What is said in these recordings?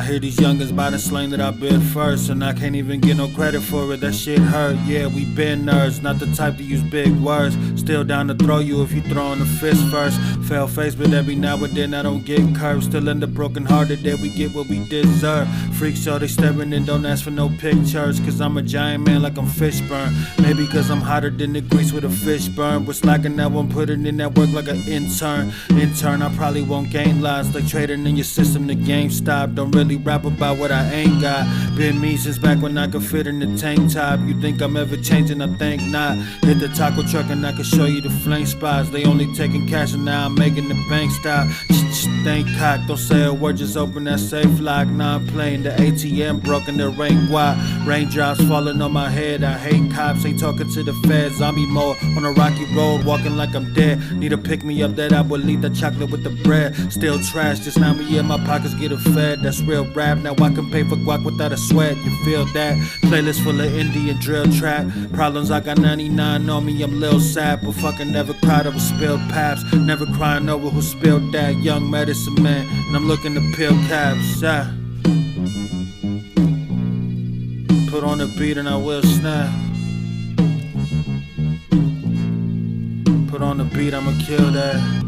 hear these youngins by the slang that I bid first, and I can't even get no credit for it, that shit hurt. Yeah, we been nerds, not the type to use big words. Still down to throw you if you throwin' the fist first. Fail face, but every now and then I don't get curved. Still end up broken hearted, that we get what we deserve. Freaks, so they staring and don't ask for no pictures, cause I'm a giant man like I'm Fishburne. Maybe cause I'm hotter than the grease with a fish burn. But slacking that one, putting in that work like an intern. I probably won't gain lives, like trading in your system to GameStop. Don't really rap about what I ain't got. Been me since back when I could fit in the tank top. You think I'm ever changing? I think not. Hit the taco truck and I can show you the flame spots. They only taking cash and now I'm making the bank stop. Think cock, don't say a word, just open that safe lock. Now I'm playing the ATM broken, the rain wide. Raindrops falling on my head, I hate cops. Ain't talking to the feds, zombie mode on a rocky road, walking like I'm dead. Need to pick me up, that I will eat the chocolate with the bread. Still trash, just now me in my pockets getting fed. That's real rap, now I can pay for guac without a sweat. You feel that? Playlist full of Indian drill trap. Problems, I got 99 on me, I'm Lil Sad. But fucking never cried over spilled paps. Never crying over who spilled that. Young medicine man, and I'm looking to peel caps. Yeah. Put on the beat and I will snap. Put on the beat, I'ma kill that.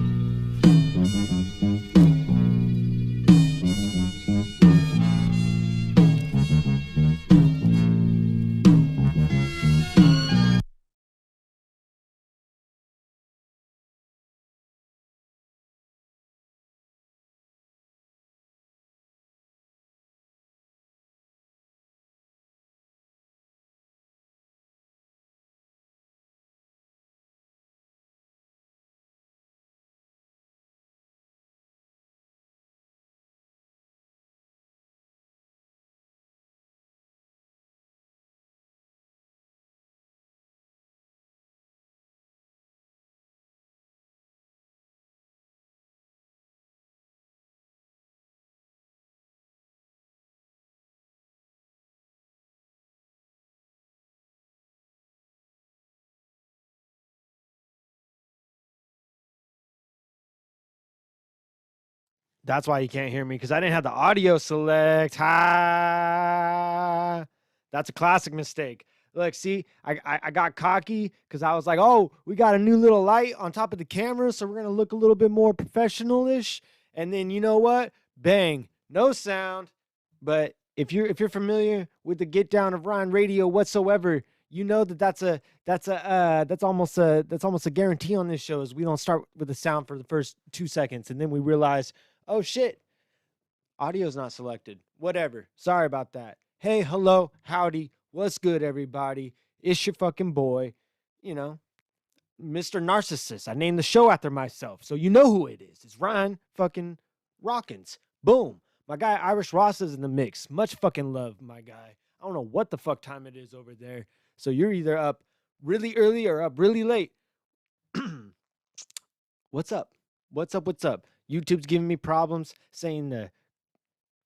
That's why you can't hear me, because I didn't have the audio select. Ha! That's a classic mistake. Look, see, I got cocky because I was like, oh, we got a new little light on top of the camera, so we're going to look a little bit more professional-ish. And then, you know what? Bang. No sound. But if you're familiar with the get down of Ryne Radio whatsoever, you know that's almost a guarantee on this show is we don't start with the sound for the first 2 seconds, and then we realize, oh shit, audio's not selected. Whatever. Sorry about that. Hey, hello, howdy, what's good, everybody? It's your fucking boy, you know, Mr. Narcissist. I named the show after myself, so you know who it is. It's Ryne fucking Rockins. Boom. My guy Irish Ross is in the mix. Much fucking love, my guy. I don't know what the fuck time it is over there. So you're either up really early or up really late. What's up? What's up? YouTube's giving me problems, saying the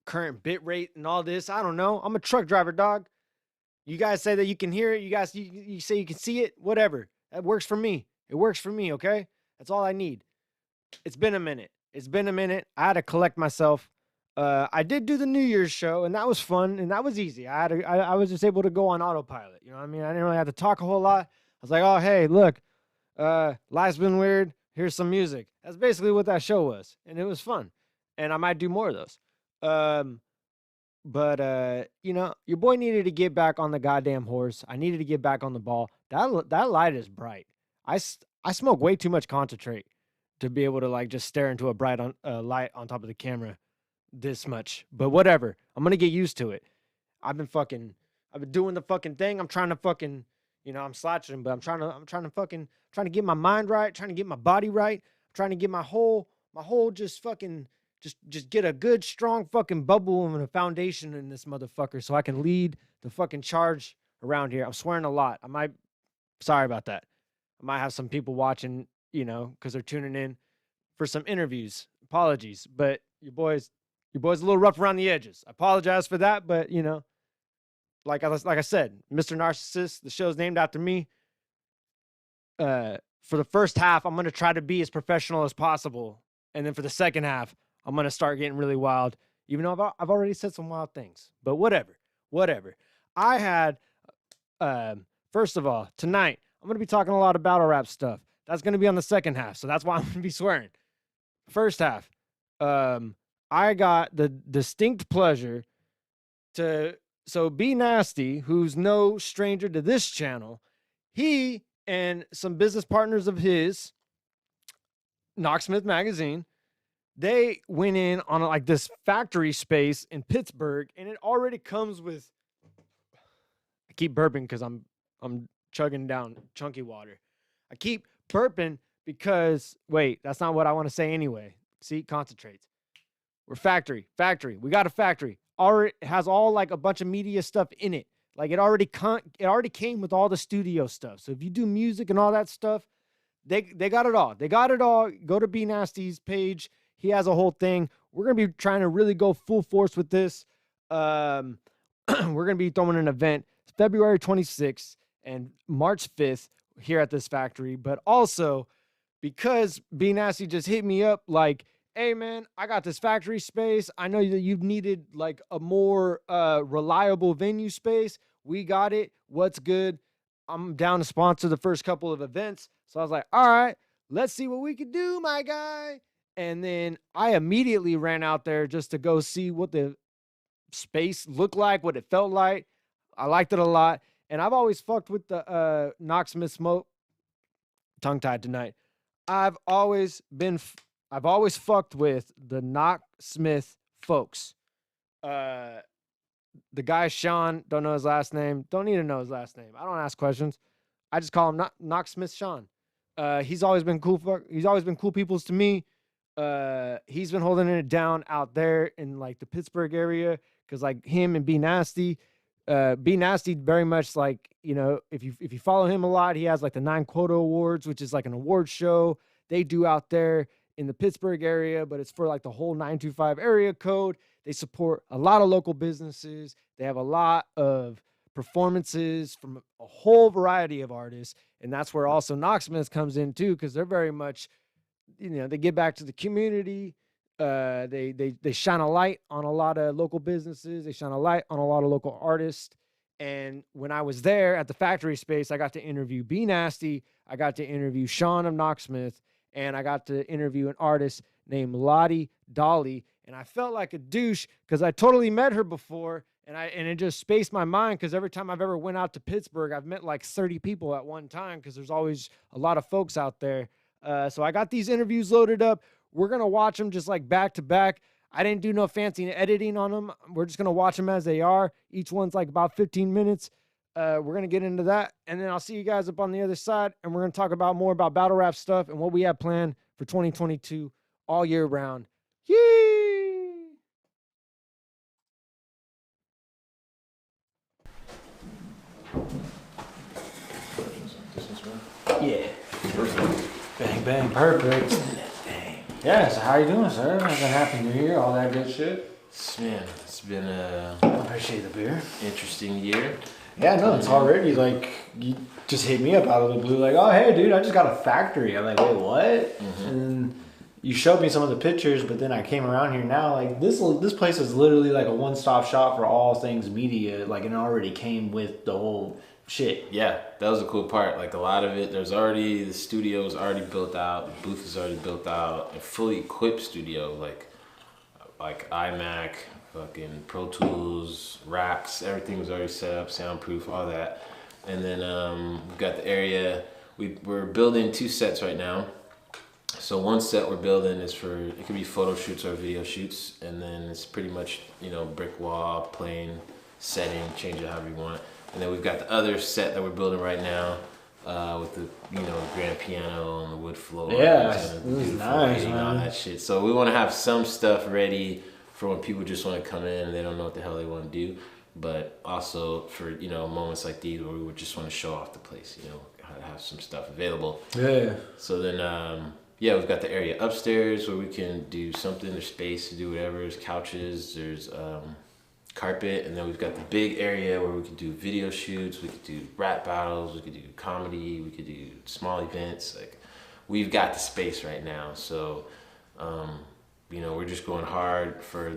current bit rate and all this. I don't know. I'm a truck driver, dog. You guys say that you can hear it. You guys, you say you can see it. Whatever. That works for me. It works for me, okay? That's all I need. It's been a minute. I had to collect myself. I did do the New Year's show, and that was fun, and that was easy. I was just able to go on autopilot. You know what I mean? I didn't really have to talk a whole lot. I was like, oh, hey, look, life's been weird. Here's some music. That's basically what that show was, and it was fun. And I might do more of those. But you know, your boy needed to get back on the goddamn horse. I needed to get back on the ball. That light is bright. I smoke way too much concentrate to be able to like just stare into a bright light on top of the camera this much. But whatever. I'm gonna get used to it. I've been doing the fucking thing. I'm trying to fucking, you know, I'm slouching, but I'm trying to get my mind right, trying to get my body right, trying to get my whole just fucking just get a good strong fucking bubble and a foundation in this motherfucker so I can lead the fucking charge around here. I'm swearing a lot. Sorry about that. I might have some people watching, you know, because they're tuning in for some interviews. Apologies, but your boy's a little rough around the edges. I apologize for that, but you know, like I said, Mr. Narcissist, the show's named after me. For the first half, I'm gonna try to be as professional as possible, and then for the second half, I'm gonna start getting really wild even though I've already said some wild things. But whatever. I had, first of all, tonight, I'm going to be talking a lot of battle rap stuff. That's going to be on the second half, so that's why I'm going to be swearing. First half, I got the distinct pleasure so Be Nasty, who's no stranger to this channel, he and some business partners of his, Knocksmith Magazine, they went in on like this factory space in Pittsburgh, and it already comes with. I keep burping because I'm chugging down chunky water. I keep burping because wait, that's not what I want to say anyway. See, concentrates. We're factory. We got a factory. Already has all like a bunch of media stuff in it. Like it already came with all the studio stuff. So if you do music and all that stuff, they got it all. They got it all. Go to B Nasty's page. He has a whole thing. We're gonna be trying to really go full force with this. We're gonna be throwing an event February 26th and March 5th here at this factory. But also because B Nasty just hit me up like, hey man, I got this factory space. I know that you've needed like a more reliable venue space. We got it. What's good? I'm down to sponsor the first couple of events. So I was like, all right, let's see what we can do, my guy. And then I immediately ran out there just to go see what the space looked like, what it felt like. I liked it a lot. And I've always fucked with the Knocksmith Smoke. Tongue-tied tonight. I've always fucked with the Knocksmith folks. The guy Sean, don't know his last name. Don't need to know his last name. I don't ask questions. I just call him Knocksmith Sean. He's always been cool. He's always been cool peoples to me. He's been holding it down out there in like the Pittsburgh area because like him and B Nasty very much like, you know, if you follow him a lot, he has like the 9 Quota Awards, which is like an award show they do out there in the Pittsburgh area, but it's for like the whole 925 area code. They support a lot of local businesses. They have a lot of performances from a whole variety of artists. And that's where also Knocksmith comes in too, because they're very much, you know, they give back to the community. They shine a light on a lot of local businesses. They shine a light on a lot of local artists. And when I was there at the factory space, I got to interview B Nasty. I got to interview Sean of Knocksmith. And I got to interview an artist named Lottie Dolly. And I felt like a douche because I totally met her before. And it just spaced my mind because every time I've ever went out to Pittsburgh, I've met like 30 people at one time because there's always a lot of folks out there. So I got these interviews loaded up. We're going to watch them just like back to back. I didn't do no fancy editing on them. We're just going to watch them as they are. Each one's like about 15 minutes. We're going to get into that. And then I'll see you guys up on the other side. And we're going to talk about more about battle rap stuff and what we have planned for 2022 all year round. Yee! Yeah. Bang, bang, perfect. Yeah, so how you doing, sir? Happy New Year, all that good shit. Man, it's been I appreciate the beer. Interesting year. Yeah, no, it's already like, you just hit me up out of the blue, like, oh, hey, dude, I just got a factory. I'm like, wait, what? Mm-hmm. And then you showed me some of the pictures, but then I came around here now, like, this place is literally like a one-stop shop for all things media, like, it already came with the whole shit. Yeah, that was a cool part. Like, a lot of it, the studio is already built out, the booth is already built out, a fully equipped studio, like iMac, fucking Pro Tools, racks, everything was already set up, soundproof, all that. And then we've got the area, we're building 2 sets right now. So one set we're building is it could be photo shoots or video shoots, and then it's pretty much, you know, brick wall, plain setting, change it however you want. And then we've got the other set that we're building right now with the, you know, grand piano and the wood floor. Yeah, it was nice, man. All that shit. So we want to have some stuff ready for when people just want to come in and they don't know what the hell they want to do, but also for, you know, moments like these where we would just want to show off the place, you know, have some stuff available. Yeah. So then, we've got the area upstairs where we can do something. There's space to do whatever. There's couches. There's carpet, and then we've got the big area where we could do video shoots. We could do rap battles. We could do comedy. We could do small events. Like, we've got the space right now. So. we're just going hard for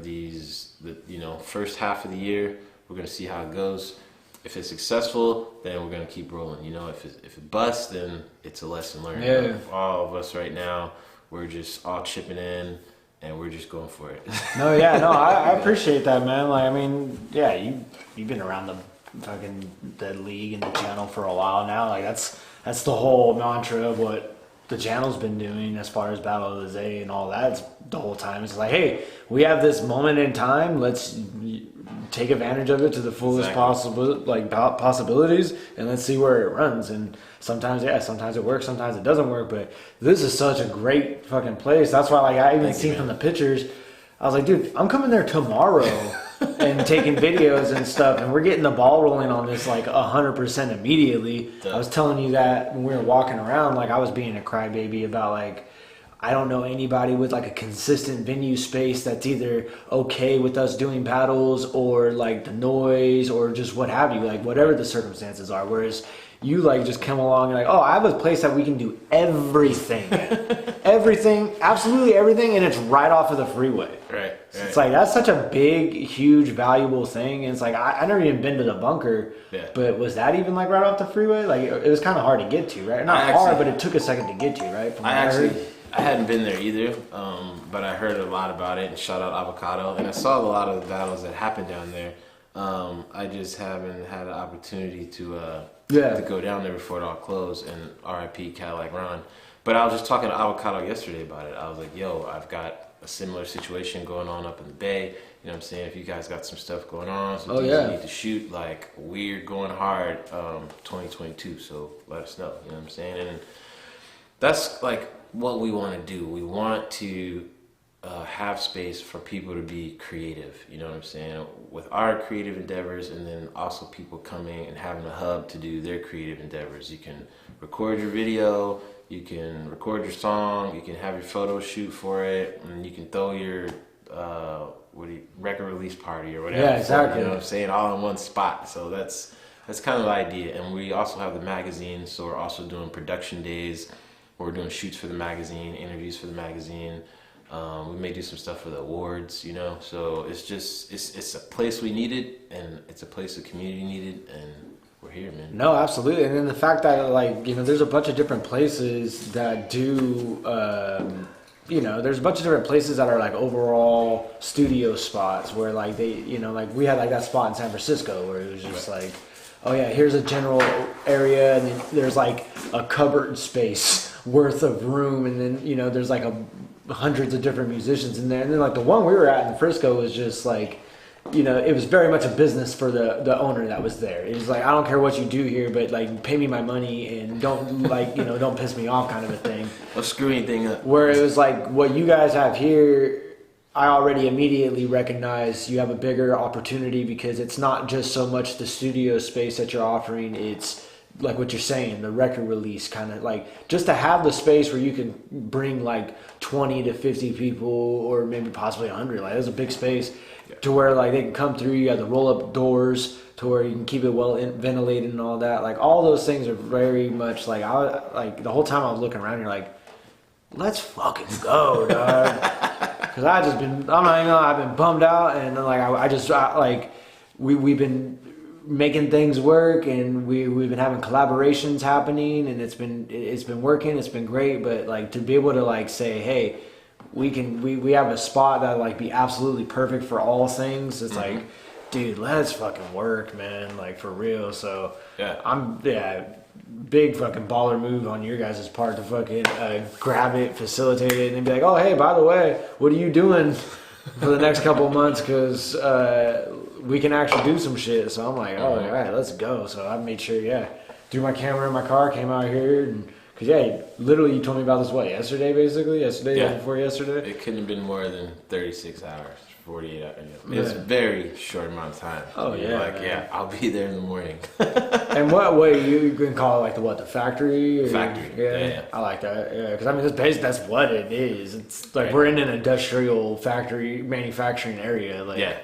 first half of the year. We're going to see how it goes. If it's successful, then we're going to keep rolling. If it busts, then it's a lesson learned. Yeah. All of us right now, we're just all chipping in, and we're just going for it. I appreciate that, man. Like, I mean, yeah, you've been around the league and the channel for a while now. Like, that's the whole mantra of what the channel's been doing as far as Battle of the Z and all that. It's the whole time. It's like, hey, we have this moment in time. Let's take advantage of it to the fullest possibilities, and let's see where it runs. And sometimes it works, sometimes it doesn't work. But this is such a great fucking place. That's why, like, I even seen from the pictures, I was like, dude, I'm coming there tomorrow and taking videos and stuff, and we're getting the ball rolling on this like 100% immediately. I was telling you that when we were walking around, like, I was being a crybaby about, like, I don't know anybody with like a consistent venue space that's either okay with us doing battles or like the noise or just what have you, like whatever the circumstances are. Whereas you like just come along and like, oh, I have a place that we can do everything, everything, absolutely everything, and it's right off of the freeway. Right. So it's like, that's such a big, huge, valuable thing. And it's like, I never even been to the bunker, but was that even like right off the freeway? Like, it was kind of hard to get to, right? Not hard, but it took a second to get to, right? I hadn't been there either, but I heard a lot about it, and shout out Avocado, and I saw a lot of the battles that happened down there. I just haven't had an opportunity to go down there before it all closed, and RIP Cadillac Ron. But I was just talking to Avocado yesterday about it. I was like, yo, I've got a similar situation going on up in the Bay. You know what I'm saying? If you guys got some stuff going on, some things you need to shoot, like, we're going hard 2022, so let us know. You know what I'm saying? And that's like what we want to do. We want to have space for people to be creative, you know what I'm saying, with our creative endeavors, and then also people coming and having a hub to do their creative endeavors. You can record your video, you can record your song, you can have your photo shoot for it, and you can throw your record release party or whatever. Yeah, exactly. You know what I'm saying, all in one spot. So that's kind of the idea. And we also have the magazine, so we're also doing production days. We're doing shoots for the magazine, interviews for the magazine. We may do some stuff for the awards, So it's a place we needed, and it's a place the community needed, and we're here, man. No, absolutely. And then the fact that, like, there's a bunch of different places that do, there's a bunch of different places that are like overall studio spots where, like, they, like we had like that spot in San Francisco where it was just like, oh yeah, here's a general area, and then there's like a cupboard space worth of room, and then there's like hundreds of different musicians in there. And then like the one we were at in Frisco was just like, it was very much a business for the owner that was there. It was like, I don't care what you do here, but like pay me my money and don't like, don't piss me off kind of a thing. Or screw anything up. Where it was like, what you guys have here, I already immediately recognize you have a bigger opportunity, because it's not just so much the studio space that you're offering, it's like what you're saying, the record release kind of, like, just to have the space where you can bring like 20 to 50 people or maybe possibly 100, like that's a big space to where like they can come through. You have the roll up doors to where you can keep it well ventilated and all that. Like, all those things are very much like, the whole time I was looking around, you're like, let's fucking go, dog. Cause I've been bummed out, and like we've been making things work, and we've been having collaborations happening, and it's been working, it's been great. But like, to be able to like say, hey, we have a spot that like be absolutely perfect for all things, it's like, dude, let's fucking work, man, like, for real. So big fucking baller move on your guys' part to fucking grab it, facilitate it, and then be like, oh, hey, by the way, what are you doing for the next couple of months? Because we can actually do some shit. So I'm like, oh, all right, let's go. So I made sure, threw my camera in my car, came out here, and because literally you told me about this yesterday, basically, before yesterday. It couldn't have been more than 36 hours. 48 hours. It's a very short amount of time. Oh, yeah. Like, I'll be there in the morning. And what way you can call it, like the factory? Factory. Yeah. I like that. Yeah, because I mean, that's what it is. It's like we're in an industrial factory manufacturing area. Like,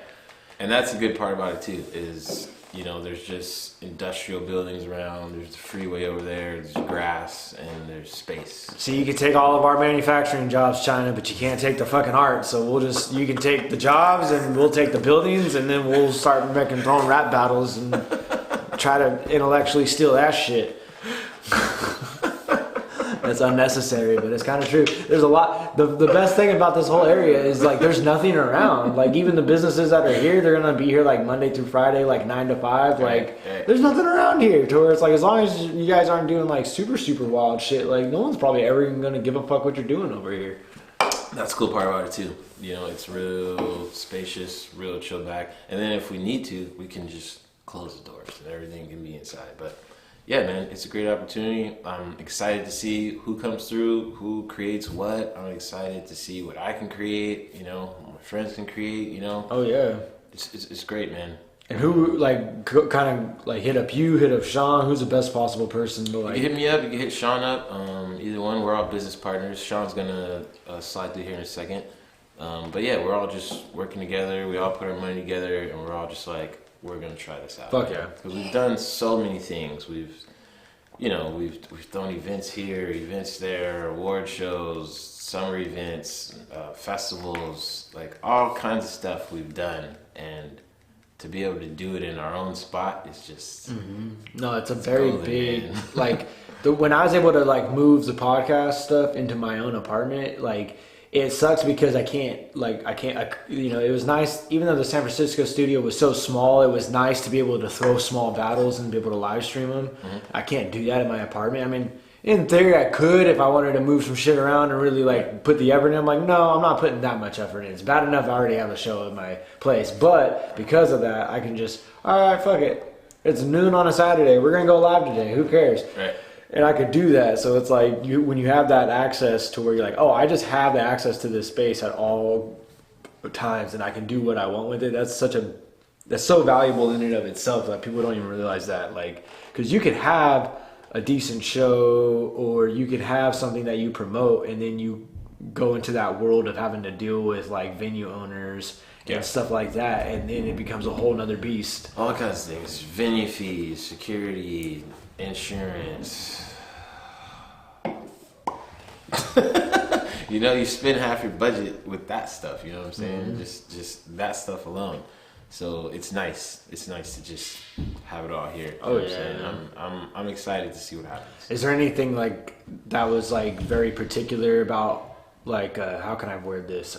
and that's the good part about it too. Is you know, there's just industrial buildings around. There's the freeway over there. There's grass and there's space. So you can take all of our manufacturing jobs, China, but you can't take the fucking art. So you can take the jobs and we'll take the buildings, and then we'll start throwing rap battles and try to intellectually steal that shit. That's unnecessary, but it's kind of true. There's a lot. The best thing about this whole area is like there's nothing around. Like even the businesses that are here, they're gonna be here like Monday through Friday, like 9 to 5. Like there's nothing around here to where it's like as long as you guys aren't doing like super wild shit, like no one's probably ever even gonna give a fuck what you're doing over here. That's the cool part about it too. You know, it's real spacious, real chill back. And then if we need to, we can just close the doors and everything can be inside. But yeah, man, it's a great opportunity. I'm excited to see who comes through, who creates what. I'm excited to see what I can create, you know, my friends can create, you know. Oh, yeah. It's great, man. And who, like, kind of, like, hit up you, hit up Sean? Who's the best possible person to, like... You hit me up, you can hit Sean up. Either one, we're all business partners. Sean's going to slide through here in a second. But yeah, we're all just working together. We all put our money together, and we're all just like, we're gonna try this out. Fuck yeah! Because we've done so many things. We've done events here, events there, award shows, summer events, festivals, like all kinds of stuff we've done, and to be able to do it in our own spot is just no. It's a very big like when I was able to like move the podcast stuff into my own apartment, like. It sucks because I can't, you know, it was nice, even though the San Francisco studio was so small, it was nice to be able to throw small battles and be able to live stream them. Mm-hmm. I can't do that in my apartment. I mean, in theory, I could if I wanted to move some shit around and really, like, put the effort in. I'm like, no, I'm not putting that much effort in. It's bad enough I already have a show at my place. But because of that, I can just, all right, fuck it. It's noon on a Saturday. We're going to go live today. Who cares? Right. And I could do that. So it's like when you have that access to where you're like, oh, I just have the access to this space at all times and I can do what I want with it. That's so valuable in and of itself that people don't even realize that. Like, because you could have a decent show or you could have something that you promote and then you go into that world of having to deal with like venue owners and stuff like that. And then it becomes a whole nother beast. All kinds of things. Venue fees, security, insurance. You know, you spend half your budget with that stuff, you know what I'm saying? Mm-hmm. Just that stuff alone. So it's nice. It's nice to just have it all here. Oh yeah. I'm excited to see what happens. Is there anything like that was like very particular about like how can I word this?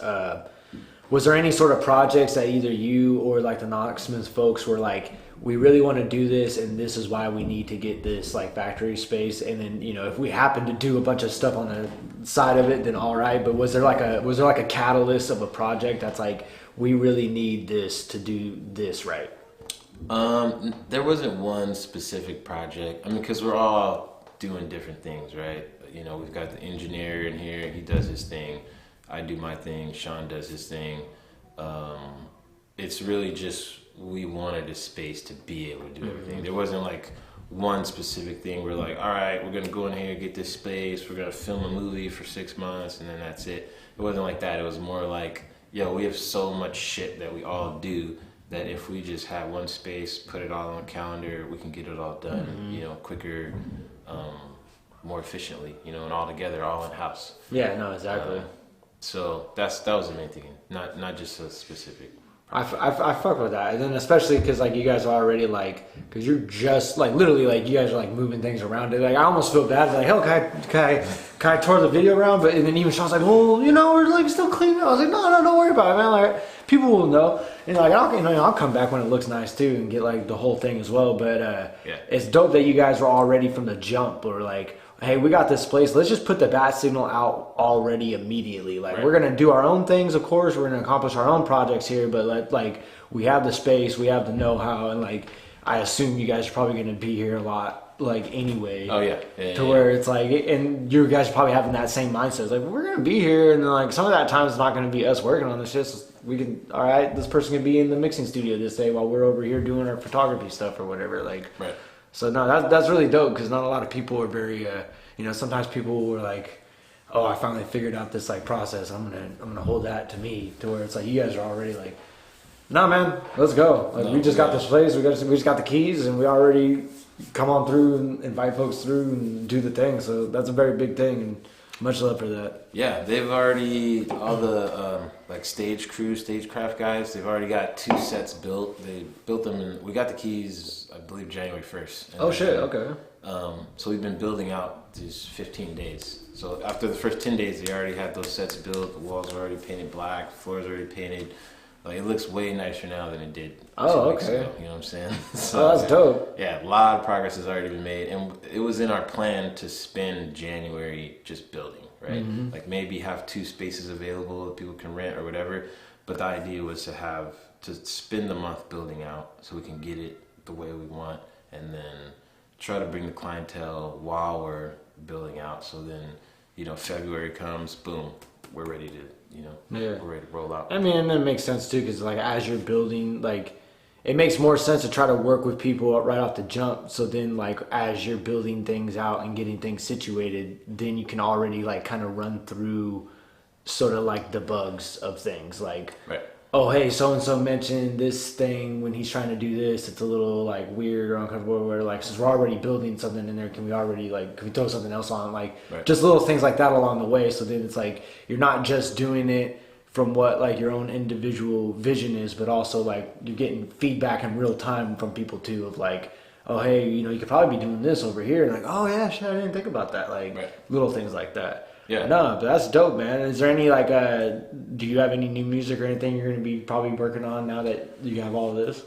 Was there any sort of projects that either you or like the Knoxmans folks were like, we really want to do this and this is why we need to get this like factory space, and then, you know, if we happen to do a bunch of stuff on the side of it, then all right. But was there like a catalyst of a project that's like, we really need this to do this right? There wasn't one specific project. I mean, because we're all doing different things, right? You know, we've got the engineer in here, he does his thing. I do my thing, Sean does his thing. It's really just, we wanted a space to be able to do everything. There wasn't like one specific thing. We're like, all right, we're going to go in here, get this space, we're going to film a movie for 6 months, and then that's it. It wasn't like that. It was more like, yo, we have so much shit that we all do that if we just have one space, put it all on a calendar, we can get it all done, you know, quicker, more efficiently, you know, and all together, all in-house. Yeah, no, exactly. So that was the main thing, not just a specific. I fuck with that, and then especially because like you guys are already like, because you're just like literally like you guys are like moving things around. Like I almost feel bad, like hell, can I tour the video around? But and then even Sean's like, well, you know, we're like still cleaning. I was like, no, don't worry about it, man. Like people will know, and like I'll come back when it looks nice too and get like the whole thing as well. But it's dope that you guys were already from the jump, or like, hey, we got this place. Let's just put the bat signal out already immediately. Like we're gonna do our own things, of course. We're gonna accomplish our own projects here, but like we have the space, we have the know-how, and like I assume you guys are probably gonna be here a lot, like anyway. Oh yeah. Where it's like, and you guys are probably having that same mindset. It's like we're gonna be here, and then like some of that time is not gonna be us working on this. Just we can, all right, this person can be in the mixing studio this day while we're over here doing our photography stuff or whatever. Like. Right. So no, that's really dope because not a lot of people are very, you know, sometimes people were like, oh, I finally figured out this like process. I'm gonna hold that to me, to where it's like you guys are already like Nah, man, let's go. Like, we just got this place. We just got the keys, and we already come on through and invite folks through and do the thing. So that's a very big thing, and much love for that. Yeah, they've already all the like stage crew, stagecraft guys. They've already got 2 sets built. They built them, and we got the keys, I believe, January 1st. Oh shit! Okay. So we've been building out these 15 days. So after the first 10 days, they already had those sets built. The walls are already painted black. Floors already painted. Like, it looks way nicer now than it did 2 weeks ago. You know what I'm saying? So, that's dope. Yeah, a lot of progress has already been made, and it was in our plan to spend January just building, right? Mm-hmm. Like, maybe have 2 spaces available that people can rent or whatever. But the idea was to spend the month building out so we can get it the way we want, and then try to bring the clientele while we're building out. So then, February comes, boom, we're ready to. We're ready to roll out. I mean, and it makes sense too, because like as you're building, like it makes more sense to try to work with people right off the jump. So then, like as you're building things out and getting things situated, then you can already like kind of run through sort of like the bugs of things. Like, right. Oh, hey, so and so mentioned this thing when he's trying to do this. It's a little like weird or uncomfortable. Where like, since we're already building something in there, can we throw something else on? Like, right. Just little things like that along the way. So then it's like you're not just doing it from what like your own individual vision is, but also like you're getting feedback in real time from people too. Of like, oh, hey, you could probably be doing this over here. And like, oh yeah, shit, I didn't think about that. Like little things like that. Yeah. No, but that's dope, man. Is there any like do you have any new music or anything you're gonna be probably working on now that you have all of this?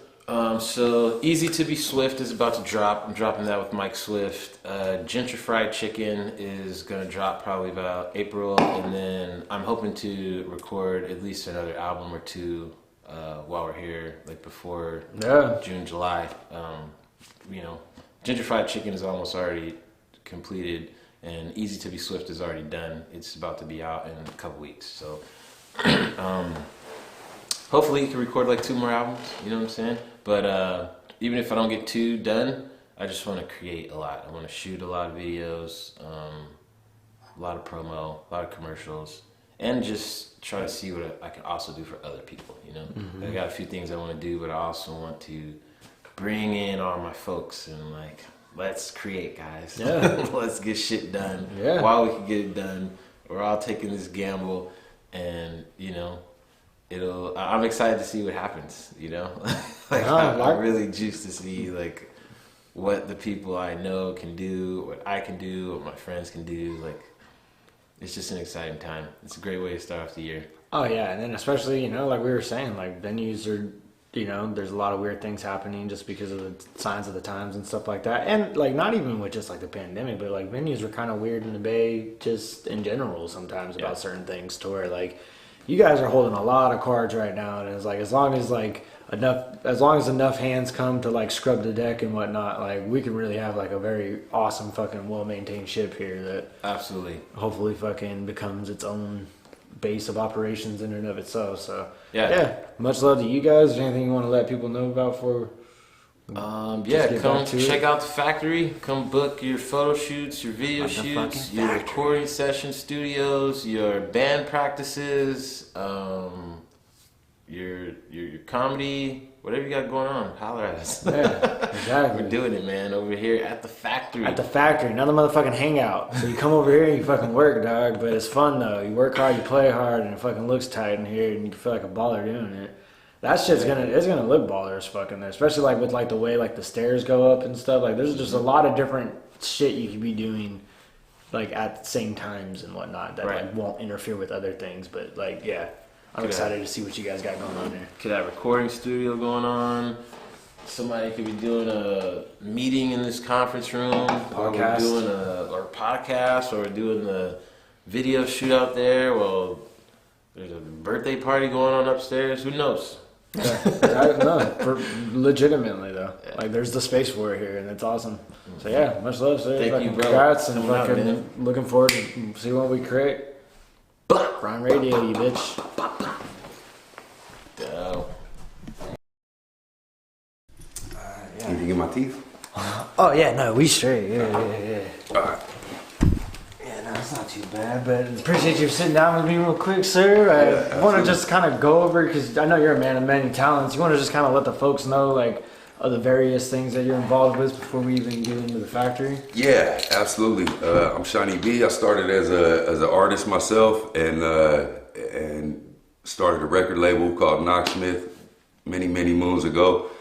So Easy to Be Swift is about to drop. I'm dropping that with Mike Swift. Gentrified Chicken is gonna drop probably about April, and then I'm hoping to record at least another album or 2 while we're here, like before June, July. Gentrified Chicken is almost already completed. And Easy to Be Swift is already done. It's about to be out in a couple weeks. So hopefully you can record like 2 more albums, you know what I'm saying? But even if I don't get 2 done, I just want to create a lot. I want to shoot a lot of videos, a lot of promo, a lot of commercials, and just try to see what I can also do for other people, Mm-hmm. I got a few things I want to do, but I also want to bring in all my folks and like, let's create, guys. Yeah. Let's get shit done. Yeah. While we can get it done, we're all taking this gamble, and I'm excited to see what happens. I'm really juiced to see like what the people I know can do, what I can do, what my friends can do. Like, it's just an exciting time. It's a great way to start off the year. Oh yeah, and then especially like we were saying, like venues are. There's a lot of weird things happening just because of the signs of the times and stuff like that. And like not even with just like the pandemic, but like venues are kind of weird in the Bay just in general sometimes about certain things, to where like you guys are holding a lot of cards right now, and it's like as long as enough hands come to like scrub the deck and whatnot, like we can really have like a very awesome fucking well-maintained ship here that absolutely hopefully fucking becomes its own base of operations in and of itself. So yeah, much love to you guys. Is there anything you want to let people know about for come check out the factory. Come book your photo shoots, your video shoots, your recording session studios, your band practices, your comedy, whatever you got going on, holler at us. Yeah, exactly. We're doing it, man, over here at the factory. At the factory, another motherfucking hangout. So you come over here and you fucking work, dog. But it's fun though. You work hard, you play hard, and it fucking looks tight in here, and you feel like a baller doing it. That shit's gonna look baller as fucking there, especially like with like the way like the stairs go up and stuff. Like there's just a lot of different shit you could be doing, like at the same times and whatnot that like won't interfere with other things. But like I'm excited to see what you guys got going on there. Could have a recording studio going on. Somebody could be doing a meeting in this conference room. Podcast. Or we're doing a podcast, or we're doing the video shoot out there. Well, there's a birthday party going on upstairs. Who knows? Legitimately though. Yeah. Like there's the space for it here, and it's awesome. So yeah, much love, sir. Thank you, bro. Congrats, and fucking looking forward to see what we create. Ryne Radio, you bitch. Did you get my teeth? Oh yeah, no, we straight. Yeah. All right. Yeah, no. That's not too bad, but appreciate you sitting down with me real quick, sir. I want to just kind of go over, because I know you're a man of many talents. You want to just kind of let the folks know, like, of the various things that you're involved with before we even get into the factory? Yeah, absolutely. I'm Shawnee B. I started as an artist myself, and started a record label called Knocksmith many moons ago,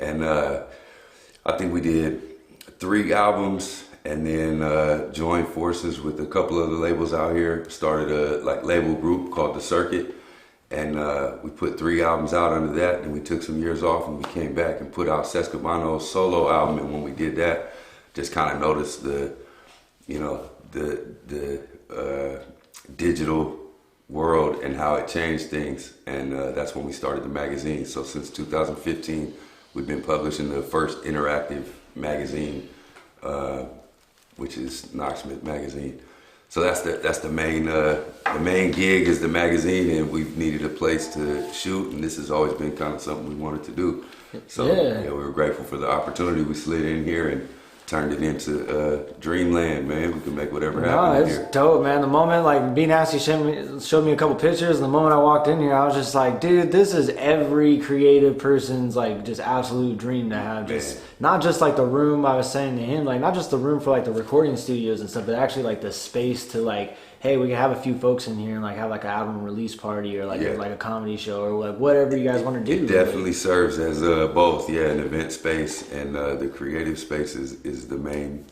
and I think we did 3 albums, and then joined forces with a couple other labels out here. Started a label group called The Circuit, and we put 3 albums out under that, and we took some years off, and we came back and put out Sescobano's solo album. And when we did that, just kind of noticed the digital world and how it changed things, and that's when we started the magazine. So since 2015, we've been publishing the first interactive magazine, which is Knocksmith Magazine. So that's the main gig is the magazine, and we've needed a place to shoot, and this has always been kind of something we wanted to do. So we were grateful for the opportunity. We slid in here and turned it into dreamland, man. We can make whatever happen it's here. dope, man. The moment, like, B Nasty showed me a couple pictures, and the moment I walked in here, I was just like, dude, this is every creative person's, like, just absolute dream to have. Just not just, like, the room, I was saying to him, like, not just the room for, like, the recording studios and stuff, but actually, like, the space to, like, hey, we can have a few folks in here and, like, have, like, an album release party or, like, a comedy show or, like, whatever you guys want to do. It definitely serves as both, an event space, and the creative space is the main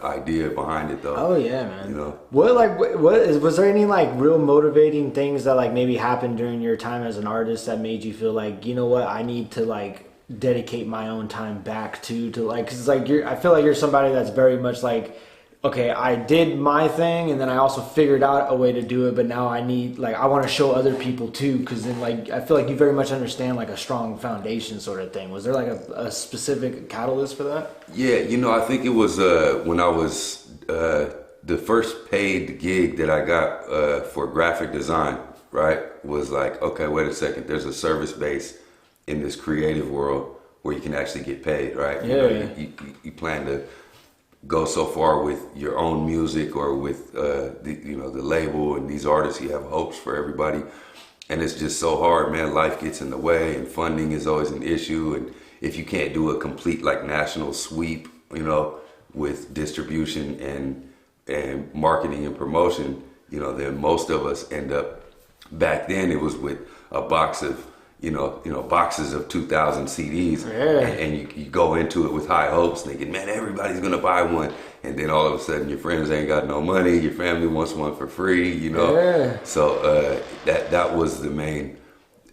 idea behind it, though. Oh yeah, man. You know, was there any, like, real motivating things that, like, maybe happened during your time as an artist that made you feel like, you know what, I need to, like, dedicate my own time back to like, because, like, I feel like you're somebody that's very much like, okay, I did my thing, and then I also figured out a way to do it, but now I need, like, I want to show other people too, because then, like, I feel like you very much understand, like, a strong foundation sort of thing. Was there, like, a specific catalyst for that? Yeah, I think it was when I was the first paid gig that I got for graphic design, right, was like, okay, wait a second, there's a service base in this creative world where you can actually get paid, right? You plan to go so far with your own music or with the label and these artists. You have hopes for everybody, and it's just so hard, man. Life gets in the way, and funding is always an issue. And if you can't do a complete, like, national sweep, with distribution and marketing and promotion, then most of us end up. Back then, it was with a box of boxes of 2,000 CDs, and you go into it with high hopes, thinking, man, everybody's gonna buy one, and then all of a sudden your friends ain't got no money, your family wants one for free, So that was the main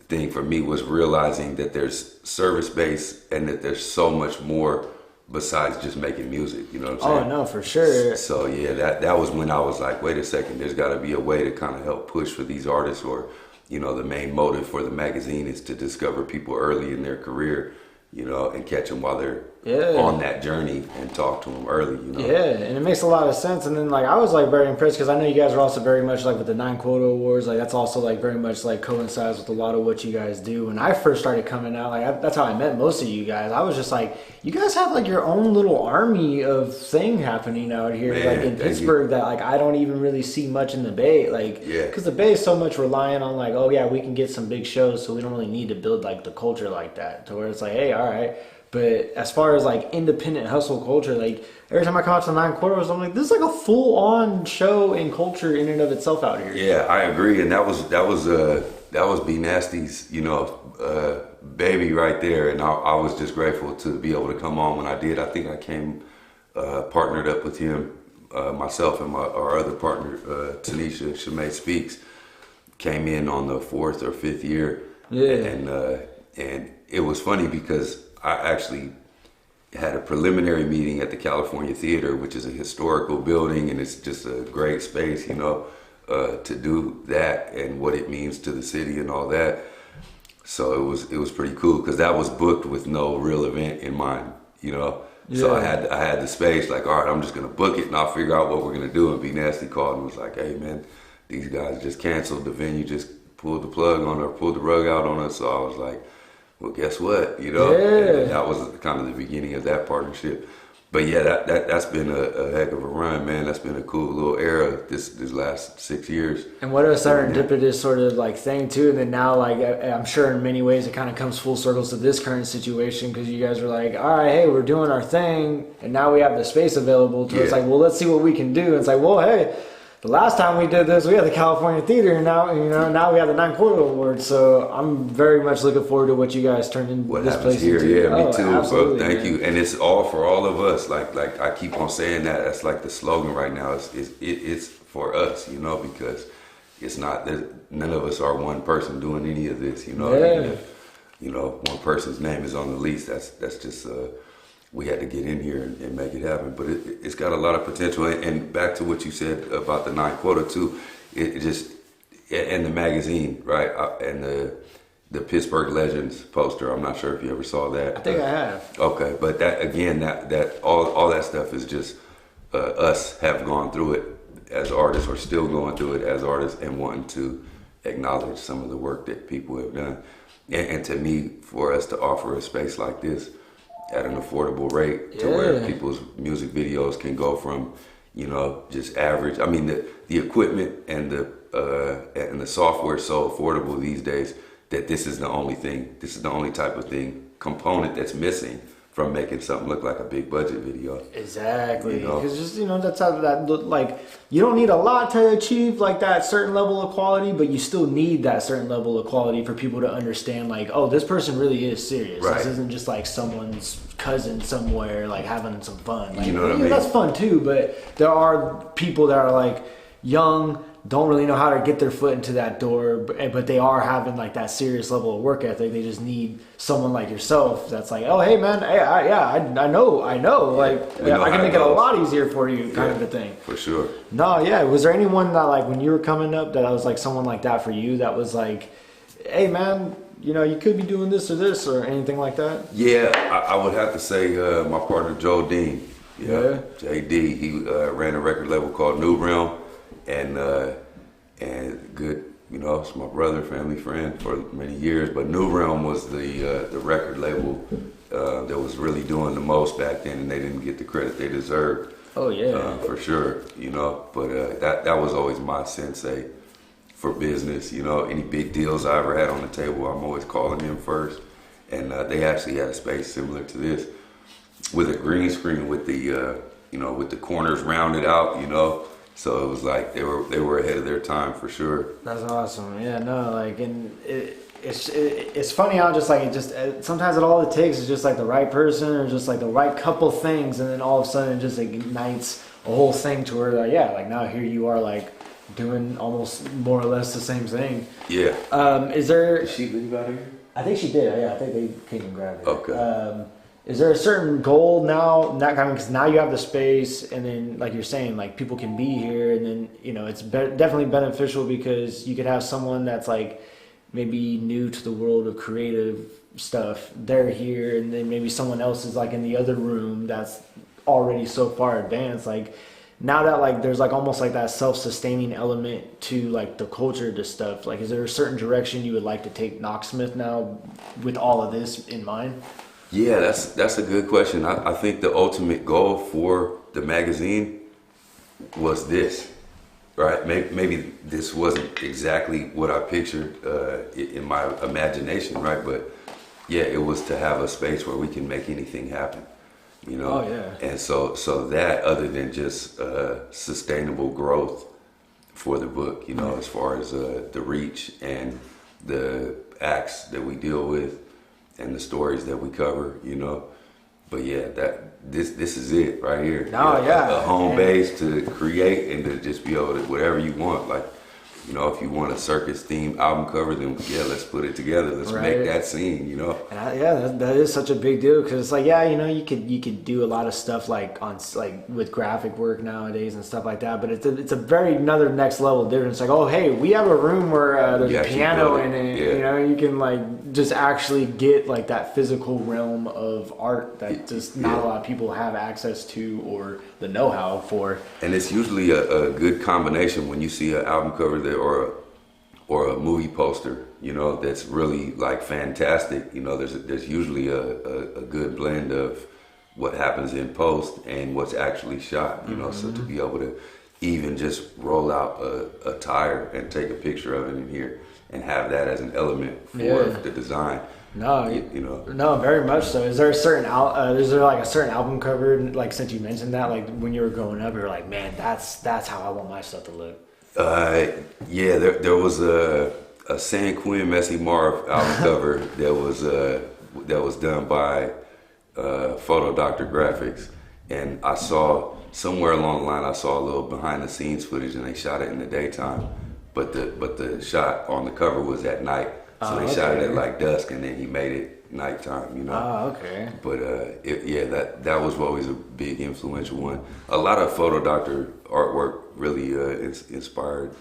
thing for me, was realizing that there's service base and that there's so much more besides just making music, you know what I'm saying? Oh no, for sure. So that was when I was like, wait a second, there's got to be a way to kind of help push for these artists, or the main motive for the magazine is to discover people early in their career, and catch them while they're on that journey, and talk to them early, and it makes a lot of sense. And then, like, I was, like, very impressed, because I know you guys are also very much, like, with the 9 Quota Awards, like, that's also, like, very much, like, coincides with a lot of what you guys do. When I first started coming out, like, that's how I met most of you guys. I was just like, you guys have, like, your own little army of thing happening out here, man, like, in Pittsburgh, that, like, I don't even really see much in the Bay, like, because the Bay is so much reliant on, like, oh yeah, we can get some big shows, so we don't really need to build, like, the culture like that, to where it's like, hey, all right. But as far as, like, independent hustle culture, like, every time I come out to the 9 Quarters, I'm like, this is like a full-on show and culture in and of itself out here. Yeah, I agree, and that was B Nasty's, baby right there, and I was just grateful to be able to come on when I did. I think I came partnered up with him, myself and our other partner, Tanisha Shemay Speaks, came in on the 4th or 5th year, and it was funny because I actually had a preliminary meeting at the California Theater, which is a historical building, and it's just a great space, to do that and what it means to the city and all that. So it was pretty cool, because that was booked with no real event in mind, So I had the space, like, all right, I'm just gonna book it and I'll figure out what we're gonna do. And B Nasty called and was like, hey man, these guys just canceled, the venue just pulled the rug out on us. So I was like, well, guess what, And that was kind of the beginning of that partnership. but yeah, that's been a heck of a run, man. That's been a cool little era this last 6 years. And what a serendipitous sort of like thing too. And then now, like, I'm sure in many ways it kind of comes full circle to this current situation, because you guys were like, all right, hey, we're doing our thing, and now we have the space available to It's like, well, let's see what we can do. And it's like, well, hey, the last time we did this, we had the California Theater, and now we have the 9 Quarter Awards. So I'm very much looking forward to what you guys turned in this place here. into. Yeah, me too, bro. Thank man. you. And it's all for all of us. Like I keep on saying that. That's like the slogan right now. It's for us, because it's not that none of us are one person doing any of this, Yeah. Even if, one person's name is on the lease. That's just we had to get in here and make it happen. But it's got a lot of potential. And back to what you said about the 9 Quarter too, it just, and the magazine, right? And the Pittsburgh Legends poster. I'm not sure if you ever saw that. I think I have. Okay, but that again, that all that stuff is just us have gone through it as artists, or still going through it as artists, and wanting to acknowledge some of the work that people have done. And to me, for us to offer a space like this at an affordable rate, to where people's music videos can go from, just average. I mean, the equipment and the software is so affordable these days that this is the only thing. This is the only type of component that's missing from making something look like a big budget video. Exactly. Because that's how that look like. You don't need a lot to achieve like that certain level of quality, but you still need that certain level of quality for people to understand, like, oh, this person really is serious. Right. This isn't just like someone's cousin somewhere like having some fun. Like, You know what I mean? That's fun too, but there are people that are like young, don't really know how to get their foot into that door, but they are having like that serious level of work ethic. They just need someone like yourself that's like, oh, hey man, hey, I know, like, I can make it a lot easier for you, kind of a thing. For sure. No, yeah. Was there anyone that, like, when you were coming up, that was like someone like that for you, that was like, hey man, you could be doing this or this or anything like that? Yeah, I would have to say my partner Joe Dean. Yeah. JD, he ran a record label called New Realm, and good, it's my brother, family friend for many years. But New Realm was the record label that was really doing the most back then, and they didn't get the credit they deserved. Oh yeah, for sure. But that was always my sensei for business. Any big deals I ever had on the table, I'm always calling him first. And they actually had a space similar to this, with a green screen with the with the corners rounded out. So it was like they were ahead of their time for sure. That's awesome. Yeah, no, like, and it's funny how sometimes all it takes is just like the right person, or just like the right couple things, and then all of a sudden it just ignites a whole thing to where like now here you are, like, doing almost more or less the same thing. Yeah. Is there? Did she leave out here? I think she did. Yeah, I think they came and grabbed her. Okay. Is there a certain goal now? Not kind of, because now you have the space, and then, like you're saying, like, people can be here, and then it's definitely beneficial, because you could have someone that's like maybe new to the world of creative stuff. They're here, and then maybe someone else is like in the other room that's already so far advanced. Like, now that, like, there's like almost like that self-sustaining element to like the culture to stuff. Like, is there a certain direction you would like to take Knocksmith now with all of this in mind? Yeah, that's a good question. I think the ultimate goal for the magazine was this, right? Maybe this wasn't exactly what I pictured in my imagination, right? But yeah, it was to have a space where we can make anything happen, Oh yeah. And so that, other than just sustainable growth for the book, as far as the reach and the acts that we deal with, and the stories that we cover, But yeah, this is it right here. No, yeah. A home base to create and to just be able to, whatever you want. Like, if you want a circus themed album cover, then yeah, let's put it together. Let's make that scene, And that is such a big deal, because it's like, you could do a lot of stuff like with graphic work nowadays and stuff like that, but it's a very another next level difference. Like, oh hey, we have a room where there's a piano in it. Yeah. You can like just actually get like that physical realm of art that just not a lot of people have access to or the know-how for. And it's usually a good combination when you see an album cover that or a movie poster, that's really like fantastic. There's usually a good blend of what happens in post and what's actually shot, you know. So to be able to even just roll out a tire and take a picture of it in here and have that as an element for the design. No, you know. No, very much so. Is there a certain is there like a certain album cover, like since you mentioned that, like when you were growing up, you were like, man, that's how I want my stuff to look. Yeah, there was a San Quinn Messy Marv album cover that was done by Photo Doctor Graphics, and I saw somewhere along the line I saw a little behind the scenes footage, and they shot it in the daytime, but the shot on the cover was at night, so they shot it at like dusk, and then he made it nighttime, you know. Oh, okay. But that was always a big influential one. A lot of Photo Doctor artwork really inspired,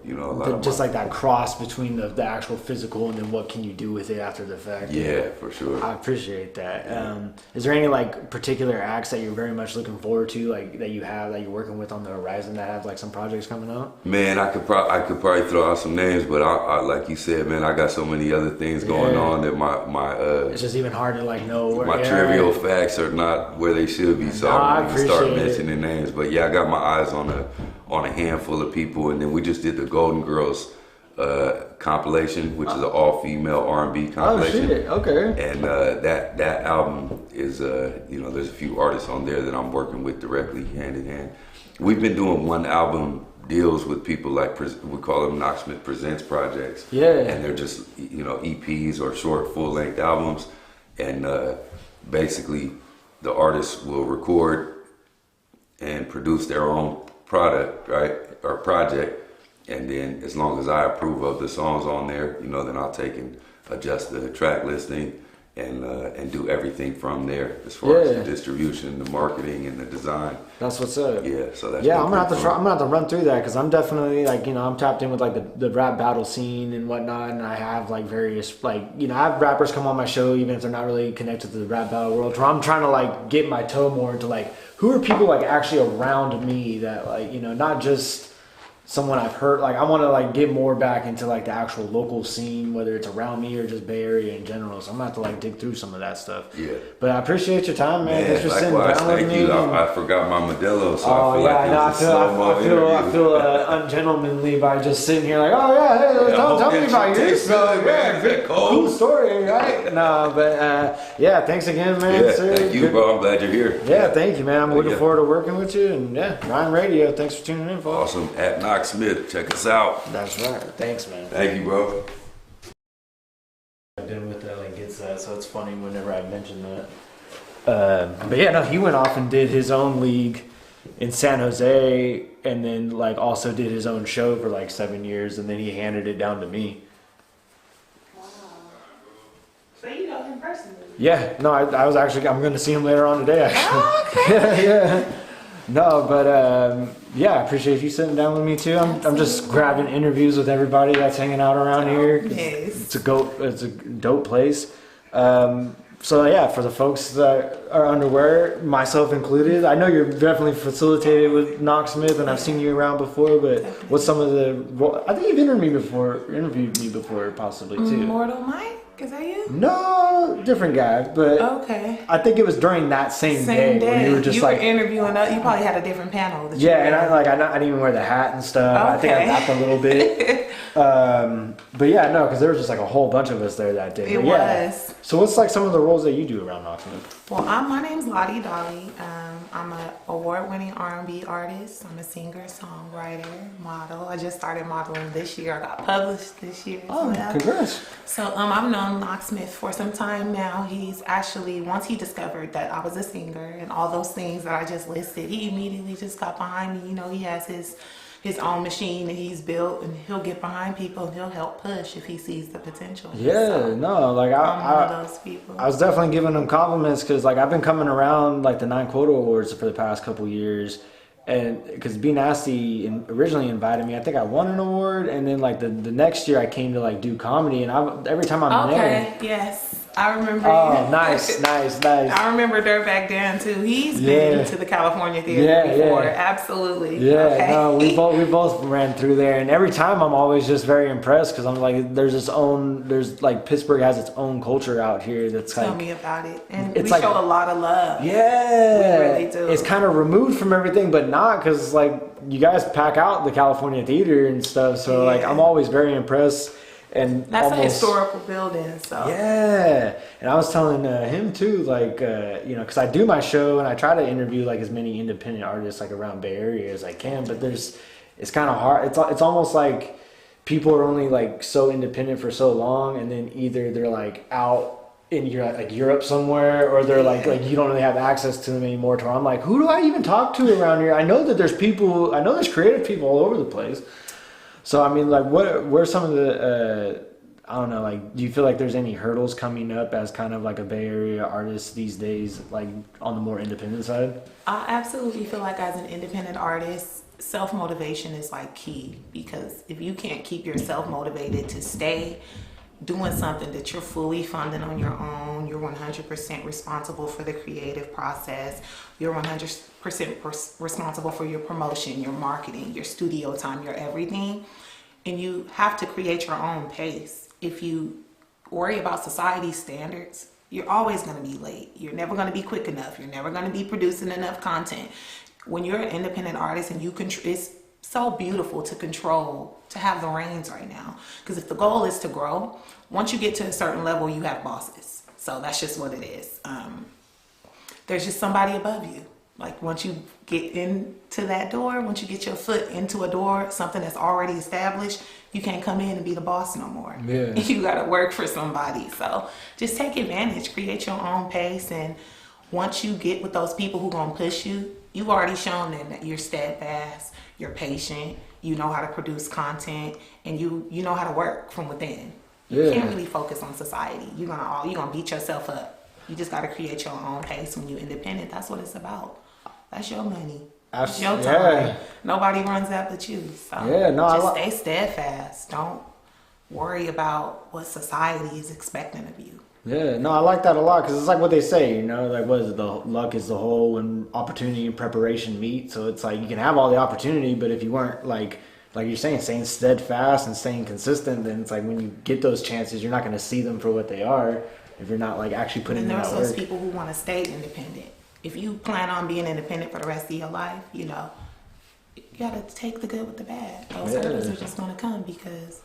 you know, a lot of just like that cross between the actual physical and then what can you do with it after the fact. Yeah, for sure. I appreciate that. Is there any like particular acts that you're very much looking forward to, like that you're working with on the horizon that have like some projects coming out? Man, I could probably throw out some names, but I like you said, man, I got so many other things going on that my it's just even hard to like know where my trivial facts are not where they should be, so I don't even start mentioning names. But yeah, I got my eyes on a handful of people, and then we just did the Golden Girls compilation, which is an all-female R&B compilation. Oh shit! Okay. And that album is you know, there's a few artists on there that I'm working with directly, hand in hand. We've been doing one album deals with people like we call them Knoxmith Presents projects. Yeah. And they're just, you know, EPs or short full-length albums, and basically the artists will record and produce their own product, right, or project, and then as long as I approve of the songs on there, you know, then I'll take and adjust the track listing and do everything from there as far as the distribution, the marketing, and the design. That's what's up. Yeah, so that's I'm gonna have to run through that, because I'm definitely like, you know, I'm tapped in with like the rap battle scene and whatnot, and I have like various, like, you know, I have rappers come on my show even if they're not really connected to the rap battle world. So I'm trying to like get my toe more into like who are people like actually around me that like, you know, not just someone I've heard. Like I want to like get more back into like the actual local scene, whether it's around me or just Bay Area in general. So I'm gonna have to like dig through some of that stuff. Yeah. But I appreciate your time, man. Thanks for sitting down thank with you. me. I forgot my Modelo, so Oh I feel like I feel ungentlemanly by just sitting here like, oh yeah, hey, tell me about yours. So yeah, cool story, right? No, but yeah, thanks again, man. Yeah, thank you, bro. I'm glad you're here. Yeah, thank you, man. I'm looking forward to working with you, and Ryne Radio. Thanks for tuning in, folks. Awesome. At Knox Smith, check us out. That's right. Thanks, man. Thank you, bro. I've been with that, like, gets that, so it's funny whenever I mention that. But yeah, no, he went off and did his own league in San Jose, and then like also did his own show for like 7 years, and then he handed it down to me. Wow. So you know him personally? Yeah, no, I was actually, I'm going to see him later on today, actually. Oh, okay. Yeah. No, but yeah, I appreciate you sitting down with me too. I'm just grabbing interviews with everybody that's hanging out around here. Yes. It's a dope place. So yeah, for the folks that are underwear, myself included, I know you're definitely facilitated with Knoxmith, and I've seen you around before. But what's some of the? I think you've interviewed me before, possibly too. Mortal Mike, is that you? No, different guy, but Okay. I think it was during that same day when you were just like interviewing. You probably had a different panel. That yeah, and I didn't even wear the hat and stuff. I think I rapped a little bit. But yeah, no, because there was just like a whole bunch of us there that day. It But yeah. was. So what's like some of the roles that you do around Knoxmith? Well, my name's Lottie Dolly. I'm an award-winning R&B artist. I'm a singer, songwriter, model. I just started modeling this year. I got published this year. Oh, congrats. So I've known Knoxmith for some time now. He's actually, once he discovered that I was a singer and all those things that I just listed, he immediately just got behind me. You know, he has his own machine that he's built, and he'll get behind people and he'll help push if he sees the potential. Yeah, So, no, like I'm one of those people. I was definitely giving him compliments because like I've been coming around like the 9 Quota Awards for the past couple years, and because Be Nasty originally invited me, I think I won an award, and then like the next year I came to like do comedy, and every time I'm there. Yes. I remember. Oh, nice. I remember Dirtbag Dan too. He's been to the California Theater before. Absolutely. Yeah, okay. no, we both ran through there, and every time I'm always just very impressed because I'm like, there's like Pittsburgh has its own culture out here that's Tell like. me about it. And it's we like, show a lot of love. Yeah, we really do. It's kind of removed from everything, but not because like you guys pack out the California Theater and stuff. So like I'm always very impressed. And that's almost, a historical building, so yeah. And I was telling him too, like because I do my show and I try to interview like as many independent artists like around Bay Area as I can, but it's kind of hard. It's almost like people are only like so independent for so long, and then either they're like out in Europe somewhere, or they're like you don't really have access to them anymore. To where I'm like, who do I even talk to around here? I know that there's creative people all over the place. So I mean, like, what are some of the I don't know, like, do you feel like there's any hurdles coming up as kind of like a Bay Area artist these days, like on the more independent side? I absolutely feel like as an independent artist, self-motivation is like key, because if you can't keep yourself motivated to stay doing something that you're fully funding on your own, you're 100% responsible for the creative process, you're 100% responsible for your promotion, your marketing, your studio time, your everything, and you have to create your own pace. If you worry about society's standards, you're always going to be late. You're never going to be quick enough. You're never going to be producing enough content. When you're an independent artist and it's so beautiful to control, to have the reins right now. Because if the goal is to grow, once you get to a certain level, you have bosses. So that's just what it is. There's just somebody above you. Like once you get into that door, once you get your foot into a door, something that's already established, you can't come in and be the boss no more. Yeah. You got to work for somebody. So just take advantage, create your own pace. And once you get with those people who are going to push you, you've already shown them that you're steadfast, you're patient, you know how to produce content, and you know how to work from within. You can't really focus on society. You're gonna beat yourself up. You just got to create your own pace when you're independent. That's what it's about. That's your money. It's your time. Yeah. Nobody runs that but you. So stay steadfast. Don't worry about what society is expecting of you. Yeah, no, I like that a lot because it's like what they say, like what is it, the luck is the whole when opportunity and preparation meet. So it's like you can have all the opportunity, but if you weren't like you're saying, staying steadfast and staying consistent, then it's like when you get those chances, you're not going to see them for what they are if you're not like actually putting in that work. And there's those people who want to stay independent. If you plan on being independent for the rest of your life, you got to take the good with the bad. Those hurdles are just going to come because